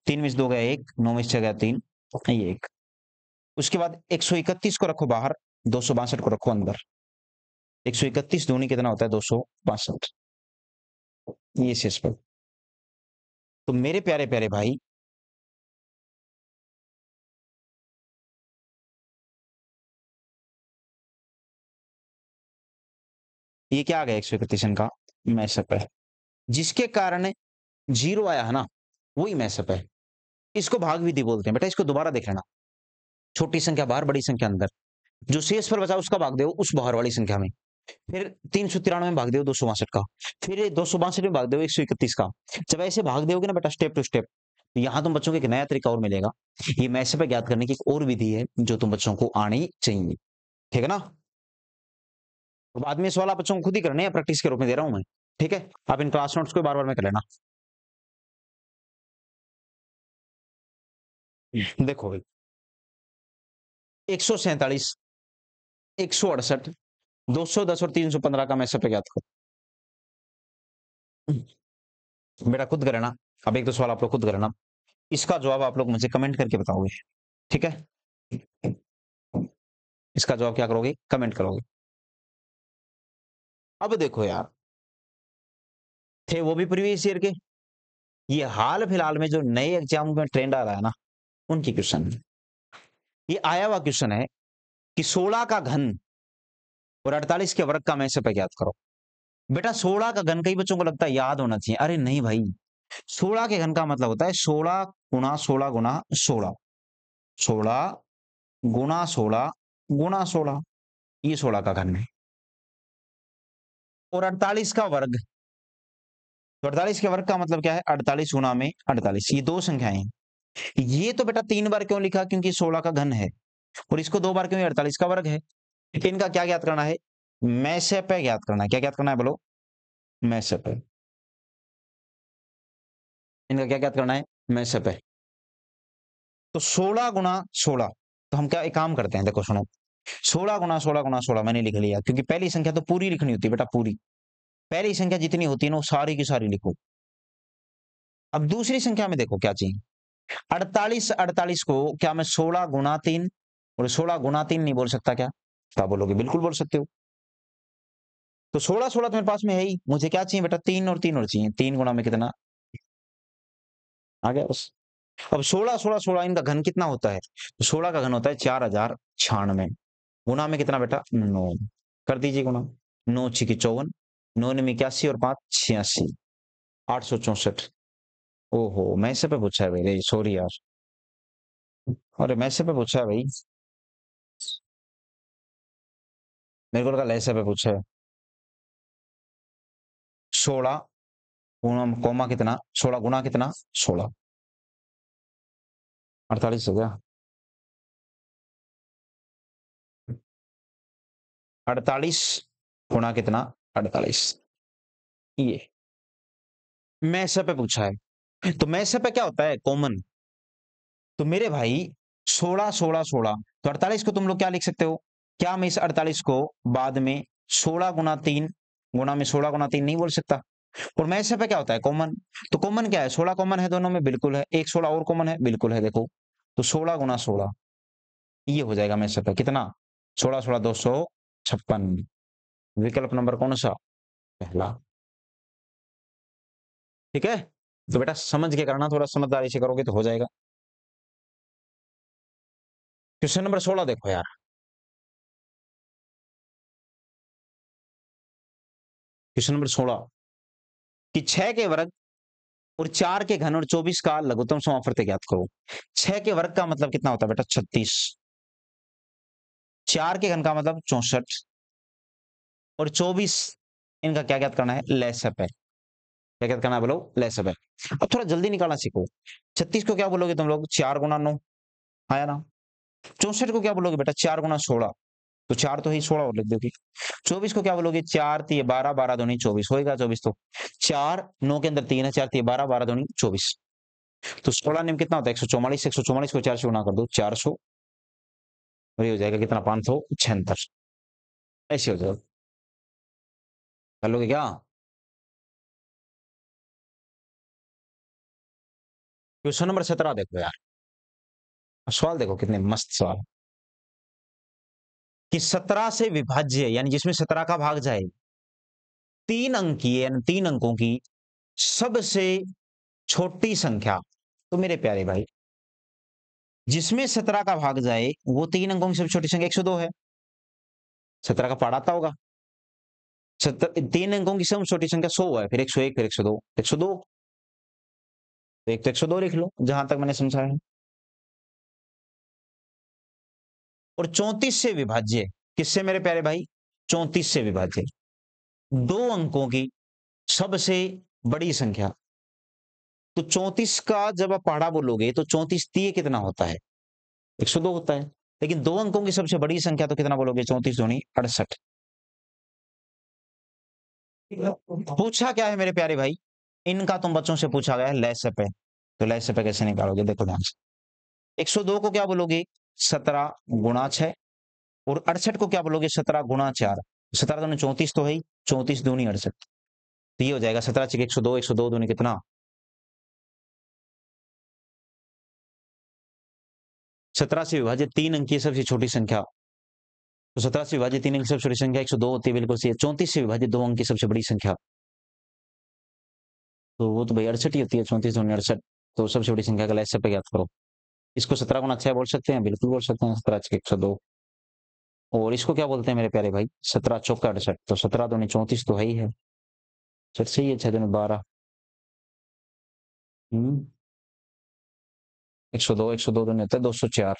3 में से 2 गया 1, 9 में से 6 गया 3, ये 1। उसके बाद 131 को रखो बाहर, 262 को रखो अंदर। 131 दूनी कितना होता है, 262, ये शेष पर। तो मेरे प्यारे प्यारे भाई, ये क्या आ गया, 131 का मैसअप है, जिसके कारण जीरो आया है ना, वही मैसअप है। इसको भाग विधि बोलते हैं बेटा, इसको दोबारा देख लेना। छोटी संख्या बाहर, बड़ी संख्या अंदर, जो शेष पर बचा उसका भाग दो उस बाहर वाली संख्या में। फिर 393 में भाग दो 262 का, फिर 262 में भाग दो 131 का। जब ऐसे भाग दोगे ना बेटा स्टेप टू स्टेप, तो यहाँ तुम बच्चों को एक नया तरीका और मिलेगा। ये मैसे पे ज्ञात करने की एक और विधि है जो तुम बच्चों को आनी चाहिए, ठीक है ना? तो बाद में ये सवाल आप बच्चों को खुद ही करने हैं, प्रैक्टिस के रूप में दे रहा हूं मैं, ठीक है? आप इन क्लास नोट्स को बार बार में कर लेना। देखो भाई, 147, 168, 210 और 315 का मैसे पे ज्ञात करो। बेटा खुद करना। अब एक दो सवाल आप लोग खुद करना, इसका जवाब आप लोग मुझे कमेंट करके बताओगे, ठीक है? इसका जवाब क्या करोगे? कमेंट करोगे। अब देखो यार, थे वो भी प्रीवियस ईयर के, ये हाल फिलहाल में जो नए एग्जाम में ट्रेंड आ रहा है ना, उनकी क्वेश्चन। ये आया हुआ क्वेश्चन है कि 16 का घन और 48 के वर्ग का मैसे पे ज्ञात करो। बेटा 16 का घन, कई बच्चों को लगता है याद होना चाहिए, अरे नहीं भाई, 16 के घन का मतलब होता है 16 गुना 16 गुना 16, 16 गुना 16 गुना 16, ये 16 का घन है। और 48 का वर्ग, तो 48 के वर्ग का मतलब क्या है? 48 गुना में 48, ये दो संख्याएं हैं। ये तो बेटा 3 बार क्यों लिखा? क्योंकि 16 का घन है। और इसको 2 बार क्यों? 48 का वर्ग है। इनका क्या ज्ञात करना है? मैसे पे ज्ञात करना है। क्या ज्ञात करना है बोलो? मैसे पे। इनका क्या ज्ञात करना है? मैसे पे। तो 16 गुना 16, तो हम क्या एक काम करते हैं, देखो सुनो, 16 गुना 16 गुना 16 मैंने लिख लिया, क्योंकि पहली संख्या तो पूरी लिखनी होती है बेटा, पूरी। पहली संख्या जितनी होती है ना, वो सारी की सारी लिखो। अब दूसरी संख्या में देखो क्या चाहिए। 48, 48 को क्या मैं 16 गुना 3 और 16 गुना 3 नहीं बोल सकता क्या? क्या बोलोगे? बिल्कुल बोल सकते हो। तो 16 16 तो मेरे पास में है ही, मुझे क्या चाहिए बेटा? 3 और 3 और चाहिए। 3 गुना में कितना आ गया बस। अब 16 16 16 इनका घन कितना होता है? तो 16 का घन होता है 4096, गुना में कितना बेटा? 9। कर दीजिए गुना, 9 छिकी 54, 9 में 81 और 5 86, 864। ओहो, मैसे पे पूछा है भाई, सॉरी यार, अरे मैसे पे पूछा है भाई, मेरे को लगा लैसे पे पूछा है। 16 गुना कौमा कितना? 16 गुना कितना? 16, 48 हो गया। 48 गुना कितना? 48, ये मैसे पे पूछा है। तो मैसे पे क्या होता है? कॉमन। तो मेरे भाई 16 16 16, तो 48 को तुम लोग क्या लिख सकते हो? क्या मैं इस 48 को बाद में 16 गुना 3 गुना में 16 गुना 3 नहीं बोल सकता? और मैसे पे क्या होता है? कॉमन। तो कॉमन क्या है? 16 कॉमन है दोनों में, बिल्कुल है। एक 16 और कॉमन है, बिल्कुल है। देखो, तो 16 गुना 16, ये हो जाएगा मैसे पे कितना? 16 16 256। विकल्प नंबर कौन सा? पहला, ठीक है? तो बेटा समझ के करना, थोड़ा समझदारी से करोगे तो हो जाएगा। क्वेश्चन नंबर 16 देखो यार, क्वेश्चन नंबर 16 कि 6 के वर्ग और 4 के घन और 24 का लघुत्तम समापवर्त ज्ञात करो। 6 के वर्ग का मतलब कितना होता है बेटा? 36। 4 के घन का मतलब 64 और 24, इनका क्या ज्ञात करना है? लसअ है। क्या ज्ञात करना है बोलो? लसअ है। अब थोड़ा जल्दी निकालना सीखो। 36 को क्या बोलोगे तुम लोग? 4 गुना 9, आया ना? 64 को क्या बोलोगे बेटा? 4 गुना 16, तो 4 तो ही 16 और लिख दोगे। 24 को क्या बोलोगे? 4 तिये 12, 12 दूनी 24 होएगा। 24 तो 4 9 के अंदर 3 है, 4 तिये 12, 12 दूनी 24। तो 16 नियम कितना होता है? 144। 144 को 4 से गुना कर दो, 400, और ये हो जाएगा कितना? 576। ऐसे हो जाएगा। कर लोगे क्या? क्वेश्चन नंबर 17 देखो यार, सवाल देखो कितने मस्त सवाल। कि 17 से विभाज्य, यानी जिसमें 17 का भाग जाए, 3 अंक की, यानी 3 अंकों की सबसे छोटी संख्या। तो मेरे प्यारे भाई, जिसमें 17 का भाग जाए वो 3 अंकों की सबसे छोटी संख्या 102 है। 17 का पाड़ा आता होगा। 3 अंकों की सबसे छोटी संख्या 100 है, फिर 101, फिर 102, 102, तो एक तो 102 लिख लो, जहां तक मैंने समझा है। और 34 से विभाज्य, किससे मेरे प्यारे भाई? 34 से विभाज्य, 2 अंकों की सबसे बड़ी संख्या। तो 34 का जब आप पहाड़ा बोलोगे तो 34 तिये कितना होता है? 102 होता है। लेकिन 2 अंकों की सबसे बड़ी संख्या तो कितना बोलोगे? 34 दूनी 68। पूछा क्या है मेरे प्यारे भाई? इनका तुम बच्चों से पूछा गया है लैसपे। तो लैसपे कैसे निकालोगे? देखो ध्यान से। 102 को क्या बोलोगे? 17 गुणा 6 और 68 को क्या बोलोगे? 17 गुणा 4। 17 दूनी 34 तो है ही, 34 दूनी 68। तो ये हो जाएगा 17 छक 102, 102 दूनी कितना? 17 से विभाजित 3 अंक की सबसे छोटी संख्या। तो 17 से विभाजित 3 अंक की सबसे छोटी संख्या 102 होती है, बिल्कुल सही है। 34 से विभाजित 2 अंक की सबसे बड़ी संख्या, तो वो तो भाई 68 ही होती है। 34 दूनी 68। तो सबसे बड़ी संख्या का लैसपे ज्ञात करो। इसको 17 गुना 6 बोल सकते हैं, बिल्कुल बोल सकते हैं। 17 छक 102। और इसको क्या बोलते हैं मेरे प्यारे भाई? 17 चौका 68। तो 17 दूनी 34 तो है ही है। चल सही है। 6 दूनी 12। 102, 102 दूनी होता है 204।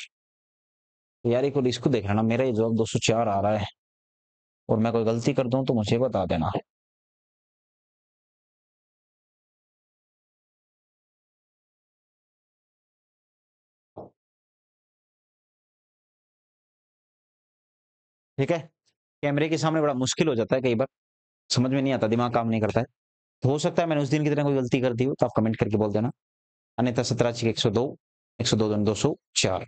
तो यार एक बार इसको देख लेना, मेरा ये जवाब 204 आ रहा है और मैं कोई गलती कर दूं तो मुझे बता देना। ठीक है। कैमरे के सामने बड़ा मुश्किल हो जाता है कई बार, समझ में नहीं आता, दिमाग काम नहीं करता है। तो हो सकता है मैंने उस दिन की तरह कोई गलती कर दी हो, तो आप कमेंट करके बोल देना। अन्यथा 17 छक 102, 102 दूनी 204।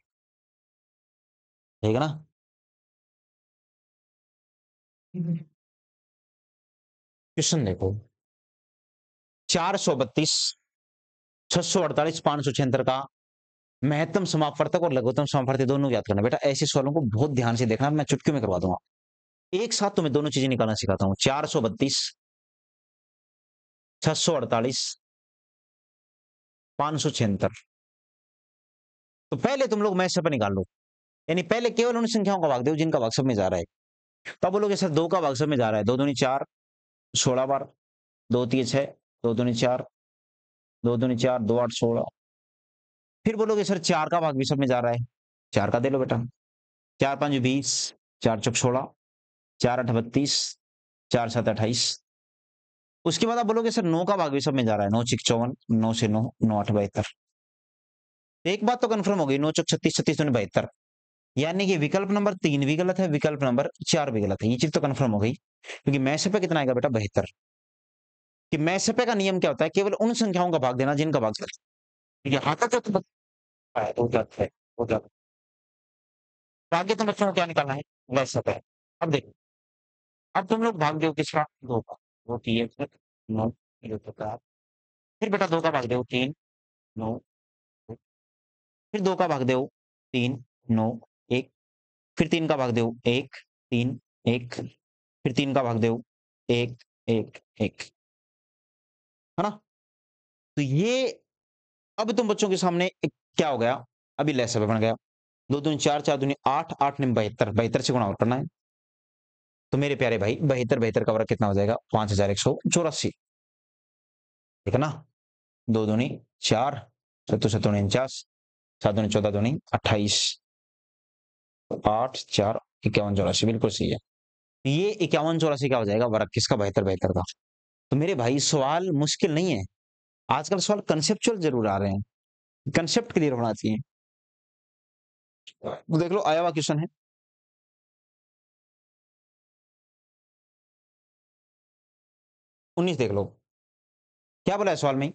ठीक है ना? क्वेश्चन देखो। 432, 648, 576 का महत्तम समापवर्तक और लघुत्तम समापवर्ती दोनों याद करना। बेटा ऐसे सवालों को बहुत ध्यान से देखना, मैं चुटकी में करवा दूंगा। एक साथ तुम्हें दोनों चीजें निकालना सिखाता हूँ। 432, 648, 576। तो पहले तुम लोग मैथ से पर निकाल लो। यानी पहले केवल उन संख्याओं का भाग दो जिनका भाग सब में जा रहा है। तब बोलोगे सर 2 का भाग सब में जा रहा है। 2 दूनी 4, 16 बार। 2 तिये 6, 2 दूनी 4, 2 दूनी 4, 2 8 16। फिर बोलोगे सर 4 का भाग भी सब में जा रहा है। 4 का दे लो बेटा। 4 5 20, 4 चौक 16, 4 8 32, 4 7 28। उसके बाद आप बोलोगे सर 9 का भाग भी सब में जा रहा है। 9 6 54, 9 से 9, 9 8 72। एक बात तो कंफर्म हो गई, 9 चौक 36, 36 दूनी 72। यानी कि विकल्प नंबर 3 भी गलत है, विकल्प नंबर 4 भी गलत है। ये चीज तो कंफर्म हो गई, क्योंकि मैसेपे कितना आएगा बेटा? 72। कि मैसेपे का नियम क्या होता है? केवल उन संख्याओं का भाग देना जिनका भाग गलत है। यहाँ तक तो पता है, तो गलत है, वो गलत। तो आगे तुम बच्चों को क्या निकालना है? मैसेपे। अब देखो, अब तुम लोग भाग दो किसका? 2 का। वो की है फिर 9, ये तो का। फिर बेटा 2 का भाग दो 3, 9। फिर 2 का भाग दो 3, 9, 1। फिर 3 का भाग दो 1, 3, 1। फिर 3 का भाग दो 1, 1, 1। है ना? तो ये अब तुम बच्चों के सामने एक क्या हो गया? अभी लैसा बन गया। 2 दूनी 4, 4 दूनी 8, 8 ने 72, 72 से गुणा और करना है। तो मेरे प्यारे भाई 72, 72 का वर्ग कितना हो जाएगा? 5184। ठीक है ना? 2 दूनी 4, 7 7 49, 7 दूनी 14 दूनी 28, 8 4 51 84, बिल्कुल सही है। ये 51 84 क्या हो जाएगा? वर्ग किसका? 72, 72 का। तो मेरे भाई सवाल मुश्किल नहीं है। आजकल सवाल कंसेप्चुअल जरूर आ रहे हैं, कंसेप्ट क्लियर होना चाहिए। तो देख लो आया हुआ क्वेश्चन है। 19 देख लो। क्या बोला है सवाल में?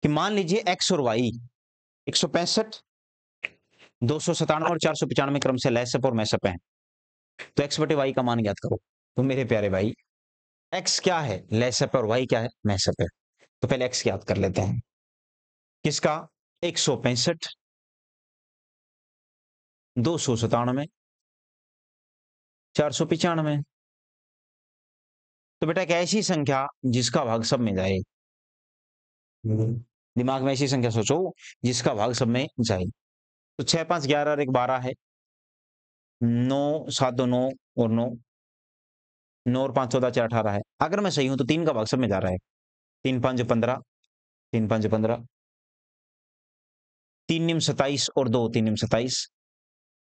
कि मान लीजिए एक्स और वाई 165, 297 और 495 क्रम से लैसप और मैसप है। तो एक्स बटे वाई का मान ज्ञात करो। तो मेरे प्यारे भाई एक्स क्या है? लैसप और वाई क्या है? मैसप है। तो पहले एक्स याद कर लेते हैं। किसका? 165, 297, 495। तो बेटा एक ऐसी संख्या जिसका भाग सब में जाए। दिमाग में ऐसी संख्या सोचो जिसका भाग सब में जाए। तो 6 5 11 और 1 12 है। 9 7 2 9 और 9, 9 और 5 14 4 18 है। अगर मैं सही हूं तो 3 का भाग सब में जा रहा है। 3 5 15, 3 5 15, 3 निम 27 और 2 3 निम 27।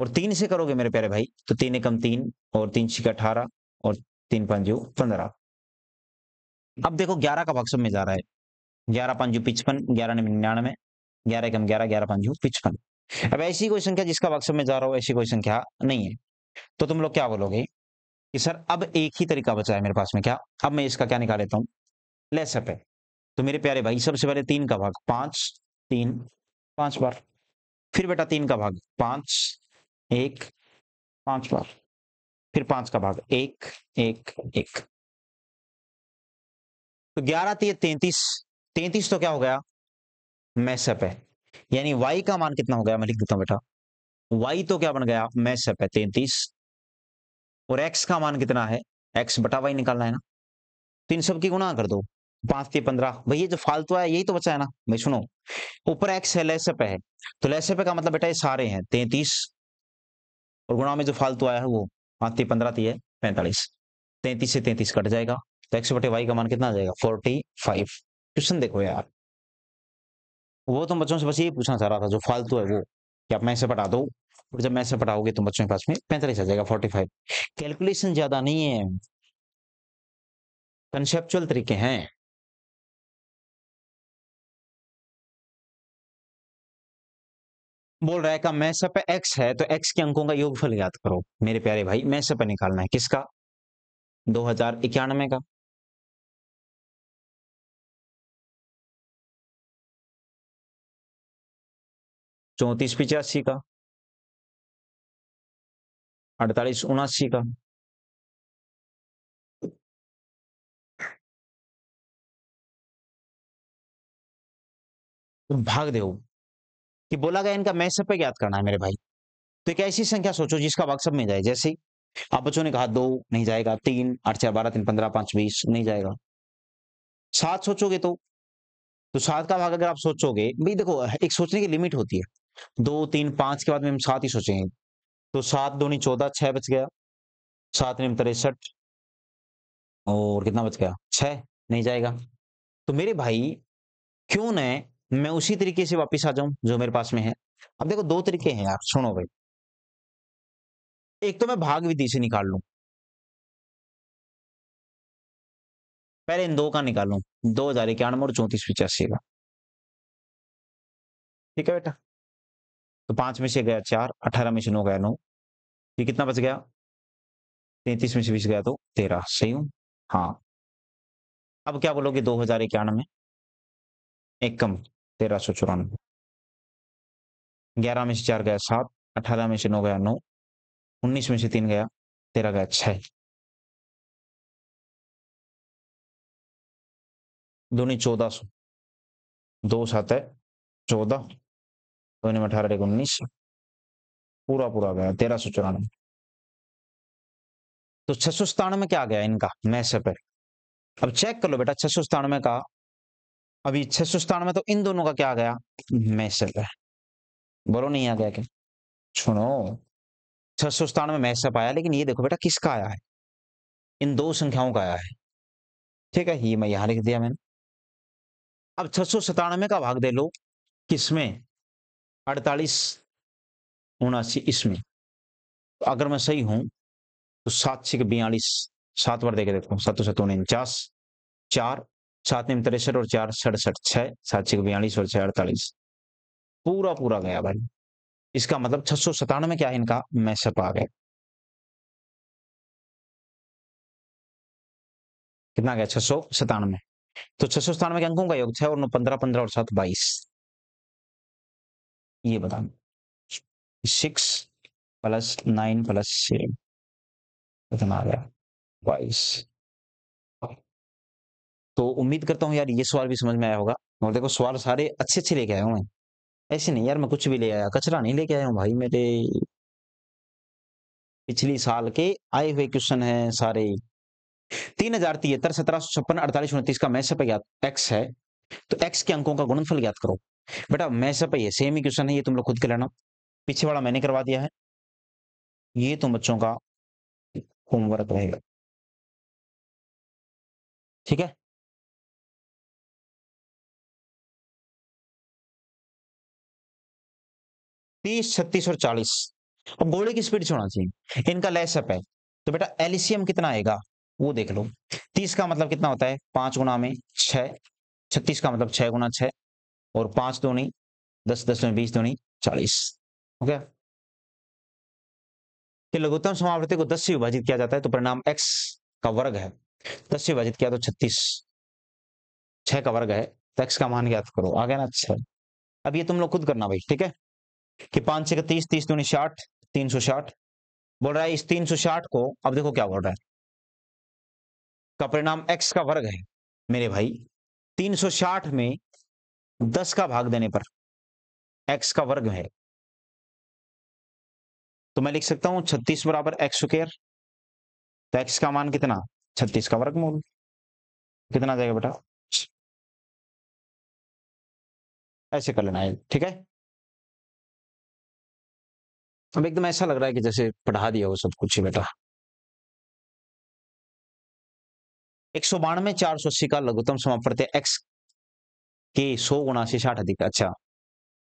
और 3 से करोगे मेरे प्यारे भाई तो 3 एकम 3 और 3 छिक 18 और 3 5 15। अब देखो 11 का भाग सब में जा रहा है। 11 5 55, 11 99, 11 एकम 11, 11 5 55। अब ऐसी कोई संख्या जिसका वर्गमूल में जा रहा हो, ऐसी कोई संख्या नहीं है। तो तुम लोग क्या बोलोगे कि सर अब एक ही तरीका बचा है मेरे पास में, क्या? अब मैं इसका क्या निकाल लेता हूँ, लेसअप है। तो मेरे प्यारे भाई सबसे पहले 3 का भाग 5, 3 5 बार। फिर बेटा 3 का भाग 5, 1 5 बार। फिर 5 का भाग 1 1 1। तो 11 3 33, 33 तो क्या हो गया, मैसअप है। यानी y का मान कितना हो गया, मैं लिख देता हूं बेटा। y तो क्या बन गया, मैसअप है 33। और x का मान कितना है, x बटा y निकालना है ना। तो इन सब की गुणा कर दो, 5 3 15। भाई ये जो फालतू है यही तो बचा है ना भाई। सुनो, ऊपर x है, लेसअप है, तो लेसअप का मतलब बेटा ये सारे हैं 33, और गुणा में जो फालतू आया है वो 5 3 15 3 है 45। 33 से 33 कट जाएगा, तो x बटे y का मान कितना आ जाएगा, 45। क्वेश्चन देखो यार, वो तुम बच्चों से बस यही पूछना चाह रहा था, जो फालतू है वो कि आप में से पढ़ा दो, और जब में से पढ़ाओगे तो बच्चों के पास में 45 आ जाएगा, 45। कैलकुलेशन ज्यादा नहीं है, कंसेप्चुअल तरीके हैं। बोल रहा है का मैं सब पे x है, तो x के अंकों का योगफल याद करो मेरे प्यारे भाई। मैं सब पे निकालना है किसका, 2091 का। 34 85 का, 48 79 का। तो भाग दो कि बोला गया इनका मैं सब पे याद करना है मेरे भाई। तो एक ऐसी संख्या सोचो जिसका भाग सब में जाए। जैसे आप बच्चों ने कहा 2 नहीं जाएगा, 3 8 4 12 3 15 5 20 नहीं जाएगा। 7 सोचोगे तो 7 का भाग अगर आप सोचोगे, भाई देखो एक सोचने की लिमिट होती है। 2 3 5 के बाद में हम 7 ही सोचेंगे। तो 7 दूनी 14, 6 बच गया। 7 में 63, और कितना बच गया, 6 नहीं जाएगा। तो मेरे भाई क्यों न मैं उसी तरीके से वापस आ जाऊं जो मेरे पास में है। अब देखो दो तरीके हैं यार, सुनो भाई। एक तो मैं भाग विधि से निकाल लूं, पहले इन दो का निकालूं, 2091 और 34 85 का। ठीक है बेटा। तो 5 में से गया 4, 18 में से 9 गया 9, ये कितना बच गया, 33 में से 20 गया तो 13। सही हूं? हाँ। अब क्या बोलोगे, 2091 एक कम 1394। 11 में से 4 गया 7, 18 में से 9 गया 9, 19 में से 3 गया 13 गया 6। दूनी 1400, 2 7 है 14, दूनी में 18 19, पूरा पूरा गया 1394। तो 697 क्या आ गया इनका मैसे पे। अब चेक कर लो बेटा 697 का। अभी 697 तो इन दोनों का क्या आ गया, मैसे पे। बोलो नहीं आ गया क्या? सुनो, 697 मैसअप आया, लेकिन ये देखो बेटा किसका आया है, इन दो संख्याओं का आया है। ठीक है, ये मैं यहां लिख दिया मैंने। अब 697 का भाग दे लो किसमें, 48 79 इसमें। तो अगर मैं सही हूं तो 7 6 42, 7 बार देके देखो, 7 7 49, 4 7 में 63 और 4 67, 6 7 6 42 और 6 48, पूरा पूरा गया भाई। इसका मतलब 697 क्या है इनका मैसअप आ गया। कितना गया, 697। तो 697 के अंकों का योग 6 और 9 15, 15 और 7 22। ये बता, 6 प्लस 9 प्लस 7 कितना आ गया, 22। तो उम्मीद करता हूँ यार ये सवाल भी समझ में आया होगा। और देखो सवाल सारे अच्छे अच्छे लेके आया हूँ मैं, ऐसे नहीं यार मैं कुछ भी ले आया, कचरा नहीं लेके आया हूँ भाई। मेरे पिछली साल के आए हुए क्वेश्चन हैं सारे। 3073 1756 48 29 का मैसेप ज्ञात एक्स है, तो एक्स के अंकों का गुणनफल ज्ञात करो। बेटा मैसेप ये सेम ही क्वेश्चन है, ये तुम लोग खुद के लेना, पीछे वाला मैंने करवा दिया है। ये तुम बच्चों का होमवर्क रहेगा, ठीक है। 30 36 और 40। अब घोड़े की स्पीड होना चाहिए, इनका लेसअप है, तो बेटा एलसीएम कितना आएगा वो देख लो। 30 का मतलब कितना होता है, 5 गुना में 6, 36 का मतलब 6 गुना 6 और 5 दूनी 10, 10 में 20 दूनी 40। हो गया कि लघुत्तम समावृत्ति को 10 से विभाजित किया जाता है तो परिणाम x का वर्ग है। 10 से विभाजित किया तो 36, 6 का वर्ग है तो x का मान ज्ञात करो। आ गया ना 6। अब ये तुम लोग खुद करना भाई, ठीक है। कि 5 6 30, 30 दूनी 60, 360 बोल रहा है। इस 360 को अब देखो क्या बोल रहा है, का परिणाम x का वर्ग है मेरे भाई। 360 में 10 का भाग देने पर x का वर्ग है, तो मैं लिख सकता हूं 36 बराबर x स्क्वायर। तो x का मान कितना, 36 का वर्गमूल। कितना आ जाएगा बेटा, ऐसे कर लेना है, ठीक है। अब एकदम ऐसा लग रहा है कि जैसे पढ़ा दिया हो सब कुछ ही बेटा। 192 480 का लघुत्तम समापवर्त्य x के 100 गुना से 60 अधिक। अच्छा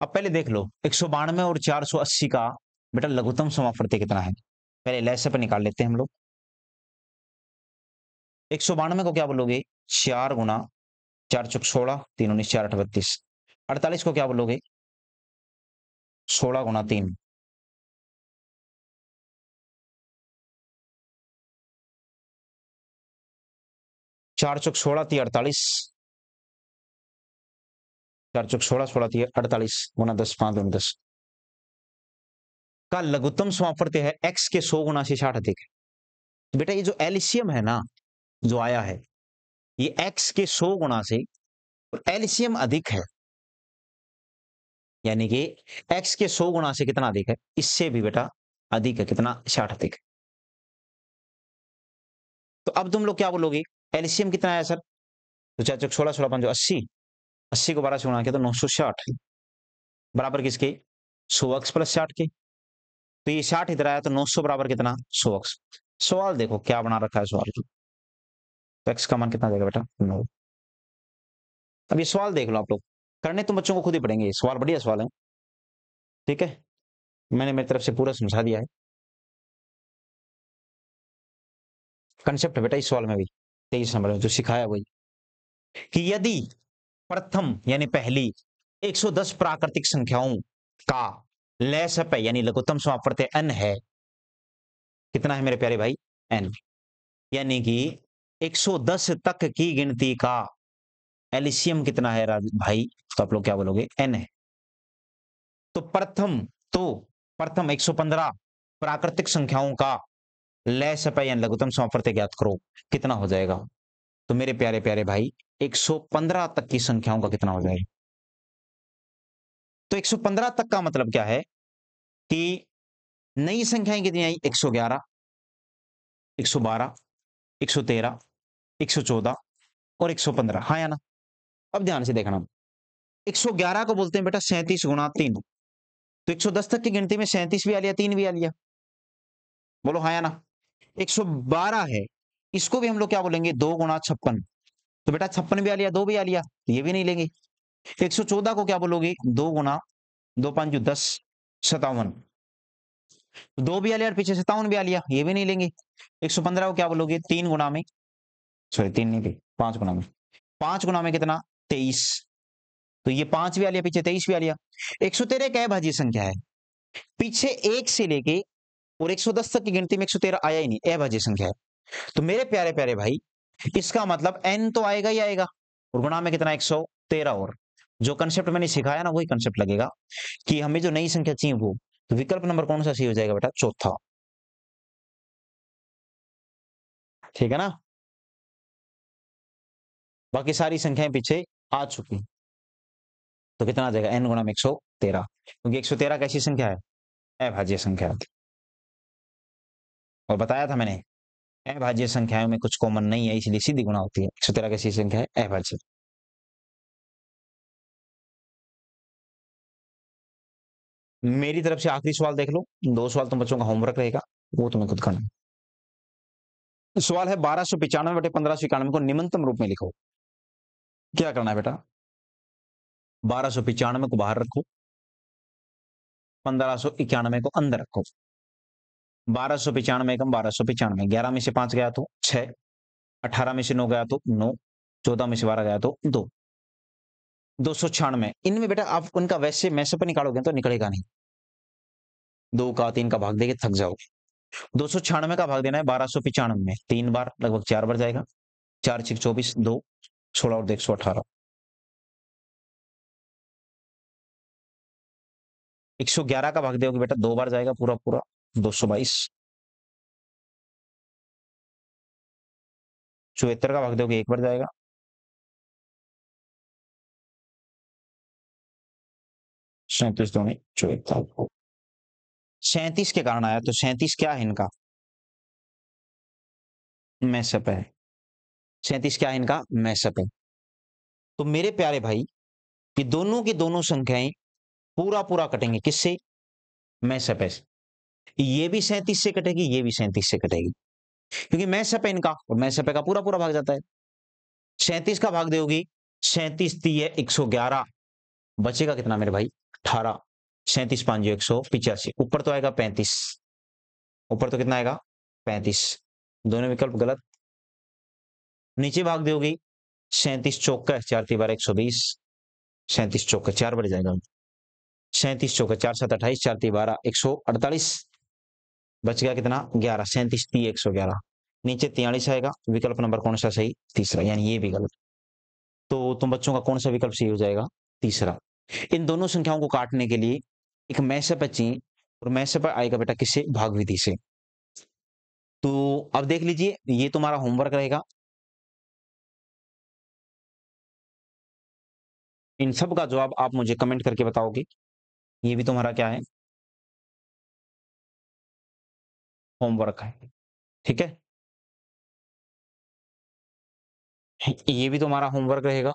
अब पहले देख लो 192 और 480 का बेटा लघुत्तम समापवर्त्य कितना है, पहले लहसे पर निकाल लेते हैं हम लोग। 192 को क्या बोलोगे, 4 गुना 4 चौक 16, 3 19 4 8 32। 48 को क्या बोलोगे, 16 गुना 3, 4 चौक 16 थी 48, 4 चौक 16 16 थी 48 गुना 10 5 दूनी 10 का लघुत्तम समापवर्त्य है x के 100 गुना से 60 अधिक है। तो बेटा ये जो एलसीएम है ना, जो आया है ये x के 100 गुना से एलसीएम अधिक है, यानी कि x के 100 गुना से कितना अधिक है, इससे भी बेटा अधिक है, कितना 60 अधिक है। तो अब तुम लोग क्या बोलोगे, एलसीएम कितना है सर, तो 4 चौक 16 16 5 80, 80 को 12 से गुणा किया तो 960 बराबर किसके, 100x प्लस 60 के। तो ये 60 इधर आया तो 900 बराबर कितना, 100x। सवाल देखो क्या बना रखा है सवाल, तो x का मान कितना देगा बेटा 9। अब ये सवाल देख लो आप लोग, करने तुम बच्चों को खुद ही पड़ेंगे, सवाल बढ़िया सवाल है, ठीक है। मैंने मेरी तरफ से पूरा समझा दिया है कंसेप्ट बेटा इस सवाल में भी, 23 नंबर में जो सिखाया वही, कि यदि प्रथम यानी पहली 110 प्राकृतिक संख्याओं का लसप यानी लघुत्तम समापवर्त्य n है, कितना है मेरे प्यारे भाई, n, यानी कि 110 तक की गिनती का एलसीएम कितना है भाई, तो आप लोग क्या बोलोगे, n है। तो प्रथम 115 प्राकृतिक संख्याओं का लसप यानी लघुत्तम समापवर्त्य ज्ञात करो, कितना हो जाएगा। तो मेरे प्यारे प्यारे भाई 115 तक की संख्याओं का कितना हो जाएगा, तो 115 तक का मतलब क्या है कि नई संख्याएं कितनी आई, 111, 112, 113, 114 और 115, हाँ या ना। अब ध्यान से देखना, 111 को बोलते हैं बेटा 37 गुना 3, तो 110 तक की गिनती में 37 भी आ लिया 3 भी आ लिया, बोलो हाँ या ना। 112 है, इसको भी हम लोग क्या बोलेंगे, 2 गुना 56, तो बेटा 56 भी आ लिया 2 भी आ लिया, ये भी नहीं लेंगे। 114 को क्या बोलोगे, 2 गुना 2 5 10 57, 2 भी आ लिया और पीछे 57 भी आ लिया, ये भी नहीं लेंगे। 115 को क्या बोलोगे, 3 गुना में, सॉरी 3 नहीं थी, 5 गुना में, 5 गुना में कितना 23, तो ये 5 भी आ लिया पीछे 23 भी आ लिया। 113 एक अभाज्य संख्या है, पीछे 1 से लेके और 110 तक की गिनती में 113 आया ही नहीं, अभाज्य संख्या है। तो मेरे प्यारे प्यारे भाई इसका मतलब n तो आएगा ही आएगा, और गुणा में कितना 113, और जो कंसेप्ट मैंने सिखाया ना वही कंसेप्ट लगेगा कि हमें जो नई संख्या चाहिए वो, तो विकल्प नंबर कौन सा सही हो जाएगा बेटा, चौथा, ठीक है ना। बाकी सारी संख्याएं पीछे आ चुकी, तो कितना आ जाएगा, n गुणा में 113, क्योंकि 113 कैसी संख्या है, अभाज्य संख्या है। और बताया था मैंने अभाज्य संख्याओं में कुछ कॉमन नहीं है, इसलिए सीधी गुणा होती है। 113 कैसी संख्या है, अभाज्य। मेरी तरफ से आखिरी सवाल देख लो, 2 सवाल तुम बच्चों का होमवर्क रहेगा, वो तुम्हें खुद करना है। सवाल है 1295 बटे 1591 को निम्नतम रूप में लिखो। क्या करना है बेटा, 1295 को बाहर रखो, 1591 को अंदर रखो। 1295 कम 1295, 11 में से 5 गया तो 6, 18 में से 9 गया तो 9, 14 में से 12 गया तो 2, 296 इनमें बेटा आप उनका वैसे मैसेप निकालोगे तो निकलेगा नहीं। 2 का 3 का भाग देके थक जाओगे। 296 का भाग देना है 1295 में 3 बार लगभग 4 बार जाएगा। 4 छीक 24 2 16 और 118 111 का भाग दोगे बेटा 2 बार जाएगा पूरा पूरा 222 74 का भाग दोगे 1 बार जाएगा 37 दूनी 74 37 के कारण आया तो 37 क्या है इनका मैसअप है 37 क्या है इनका मैसअप है। तो मेरे प्यारे भाई ये दोनों की दोनों संख्याएं पूरा पूरा कटेंगे किससे मैसअप है। ये भी 37 से कटेगी ये भी 37 से कटेगी क्योंकि मैसअप है इनका और मैसअप का पूरा पूरा भाग जाता है। 37 का भाग दोगी 37 ती है 111 बचेगा कितना मेरे भाई 18 37 5 185 ऊपर तो आएगा 35 ऊपर तो कितना आएगा 35 दोनों विकल्प गलत। नीचे भाग दोगी 37 चौका 4 ती 12 120 37 चौका 4 बढ़ जाएगा 37 चौका 4 7 28 4 ती 12 148 बच गया कितना 11 37 ती 111 नीचे 43 आएगा विकल्प नंबर कौन सा सही तीसरा यानी ये भी गलत। तो तुम बच्चों का कौन सा विकल्प सही हो जाएगा तीसरा। इन दोनों संख्याओं को काटने के लिए एक मैसेप चाहिए और मैसेप आएगा बेटा किससे भाग विधि से। तो अब देख लीजिए ये तुम्हारा होमवर्क रहेगा। इन सब का जवाब आप मुझे कमेंट करके बताओगे। ये भी तुम्हारा क्या है होमवर्क है ठीक है। ये भी तुम्हारा होमवर्क रहेगा।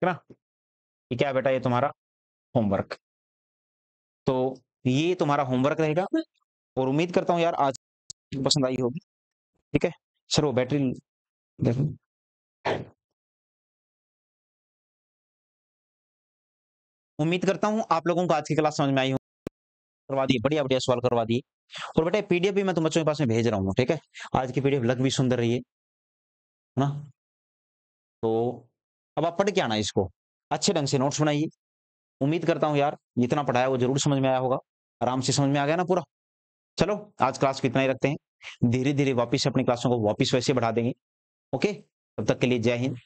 है ना ये क्या है बेटा ये तुम्हारा होमवर्क। तो ये तुम्हारा होमवर्क रहेगा और उम्मीद करता हूँ यार आज पसंद आई होगी ठीक है। सर वो बैटरी देखो उम्मीद करता हूँ आप लोगों को आज की क्लास समझ में आई हो करवा दिए बढ़िया बढ़िया सवाल करवा दिए और बेटा पीडीएफ भी मैं तुम बच्चों के पास में भेज रहा हूँ ठीक है। आज की पीडीएफ लग भी सुंदर रही है ना। तो अब आप पढ़ के आना इसको अच्छे ढंग से नोट्स बनाइए। उम्मीद करता हूँ यार जितना पढ़ाया वो जरूर समझ में आया होगा आराम से समझ में आ गया ना पूरा। चलो आज क्लास को इतना ही रखते हैं धीरे धीरे वापिस अपनी क्लासों को वापिस वैसे बढ़ा देंगे। ओके तब तक के लिए जय हिंद